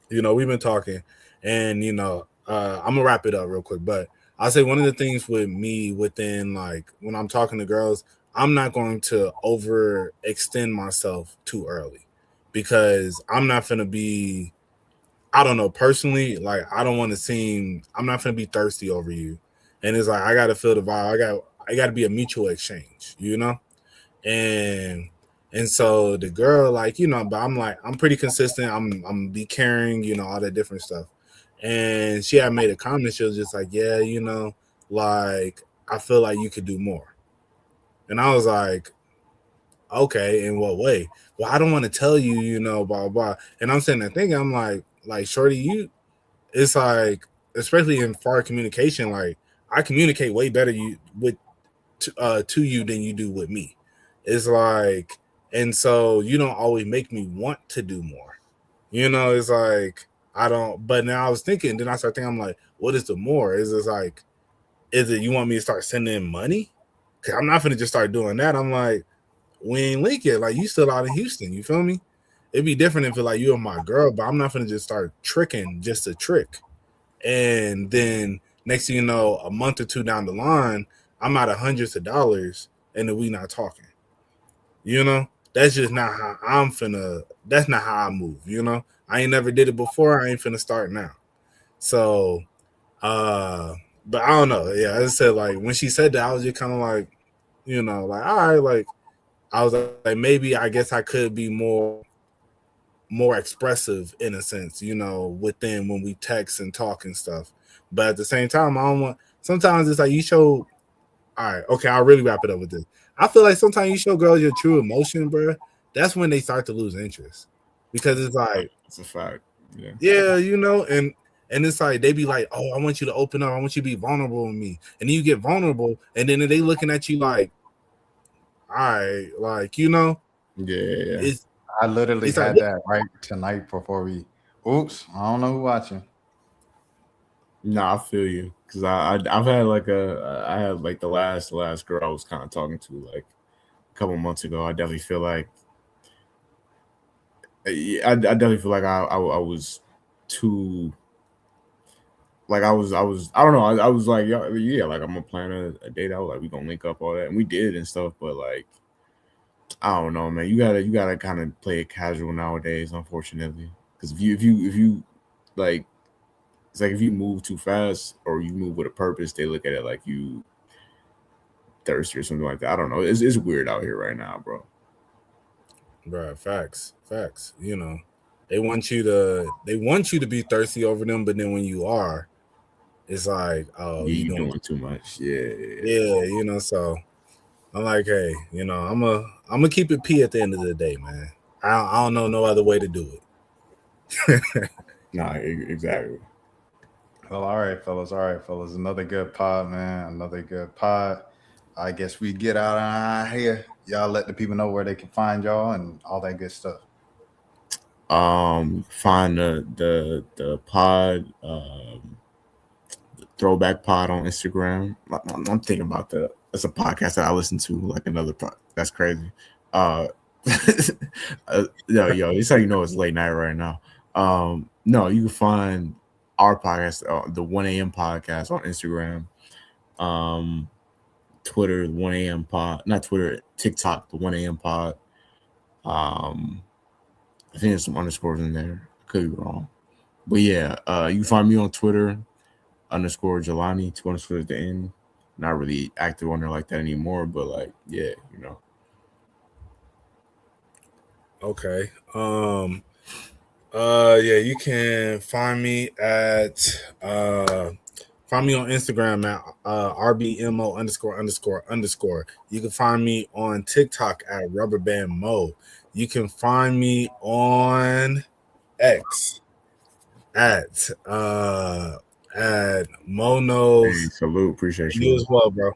we've been talking, and I'm gonna wrap it up real quick. But I'll say one of the things with me within like when I'm talking to girls, I'm not going to overextend myself too early because I'm not gonna be. I don't know personally, like I don't want to seem. I'm not gonna be thirsty over you, and it's like I gotta feel the vibe. I got to be a mutual exchange, and so the girl, like, but I'm like, I'm pretty consistent. I'm be caring, all that different stuff. And she had made a comment. She was just like, yeah, like I feel like you could do more. And I was like, okay, in what way? Well, I don't want to tell you, blah blah. And I'm sitting there thinking, I'm like, shorty, it's like, especially in far communication, like I communicate way better to you than you do with me. It's like, and so you don't always make me want to do more. It's like I don't. But now I was thinking, then I started thinking, I'm like, what is the more? Is it you want me to start sending in money? Cause I'm not gonna just start doing that. I'm like, we ain't linked yet. Like you still out in Houston, you feel me? It'd be different if like you are my girl, but I'm not gonna just start tricking just to trick. And then next thing you know, a month or two down the line, I'm out of hundreds of dollars, and then we not talking. That's just not how I'm finna. That's not how I move. I ain't never did it before. I ain't finna start now. So, but I don't know. Yeah, as I said, like when she said that, I was just kind of like, like all right, like I was like maybe I guess I could be more expressive in a sense, within when we text and talk and stuff. But at the same time, I don't want. Sometimes it's like you show. All right, okay, I'll really wrap it up with this. I feel like sometimes you show girls your true emotion, bro. That's when they start to lose interest because it's like, It's a fact. Yeah. yeah, and it's like they be like, oh, I want you to open up, I want you to be vulnerable with me, and then you get vulnerable, and then they looking at you like, all right, like Yeah. it's I literally it's like, had that right tonight before we. Oops, I don't know who watching. No, I feel you because I've had like I had like the last girl I was kind of talking to like a couple months ago. I definitely feel like I definitely feel like I was too like I don't know I was like yeah like I'm gonna plan a date out, like we gonna link up all that, and we did and stuff, but like I don't know, man, you gotta kind of play it casual nowadays, unfortunately, because if you like it's like if you move too fast or you move with a purpose, they look at it like you thirsty or something like that. I don't know. It's weird out here right now, bro. bro, facts. They want you to be thirsty over them, but then when you are, it's like, oh, Yeah, you you doing, doing too much. Yeah. yeah, So I'm like, hey, I'm gonna keep it P at the end of the day, man. I don't know no other way to do it. Nah, exactly. Well, all right, fellas. All right, fellas. Another good pod, man. Another good pod. I guess we get out of here. Y'all let the people know where they can find y'all and all that good stuff. Find the pod, throwback pod on Instagram. I'm thinking about it's a podcast that I listen to, like another pod. That's crazy. Uh, yo, this how you know it's late night right now. No, you can find our podcast, the 1 a.m. podcast on Instagram. Um, Twitter, the 1 a.m. pod, not Twitter, TikTok, the 1 a.m. pod. Um, I think there's some underscores in there. I could be wrong. But yeah, you can find me on Twitter, underscore Jelani, 2 underscores at the end. Not really active on there like that anymore, but like, yeah, Okay. Yeah, you can find me on Instagram at RBMO ____. You can find me on TikTok at RubberBandMo. You can find me on X at Hey, Monos. salute, appreciate You you. as well, bro.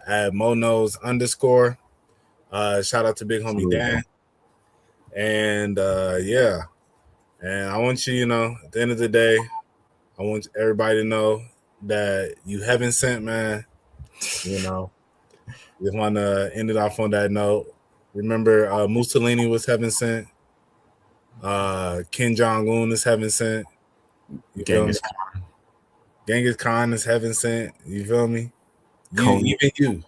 At Monos _. Shout out to Big Homie Salute, bro. Dan. And yeah. And I want you, at the end of the day, I want everybody to know that you heaven sent, man. You know, just want to end it off on that note. Remember, Mussolini was heaven sent. Kim Jong-un is heaven sent. You feel me? Genghis Khan is heaven sent. You feel me? Even you.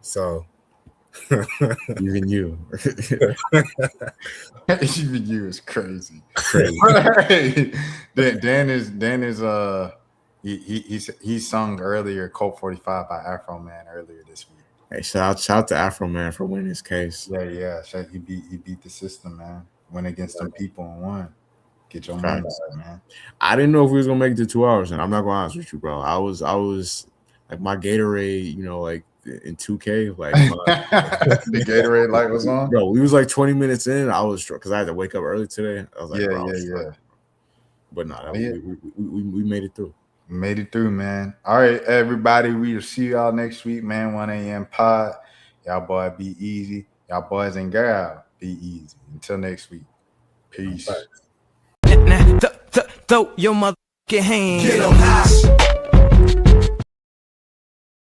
So. Even you. Even you is crazy. Right. Dan is he sung earlier Colt 45 by Afro Man earlier this week. Hey, shout out to Afro Man for winning his case. Yeah. He beat the system, man. Went against them people and won. Get your money back, man. I didn't know if we was gonna make it to 2 hours, and I'm not gonna honest with you, bro. I was like my Gatorade, you know, like in 2K, like the Gatorade light was on. Bro, we was like 20 minutes in. I was because I had to wake up early today. I was like, yeah. But no, we made it through. Made it through, man. All right, everybody. We will see y'all next week, man. 1 a.m. pod. Y'all boy be easy. Y'all boys and girl be easy. Until next week. Peace. Throw your motherfucking hands. Get 'em high.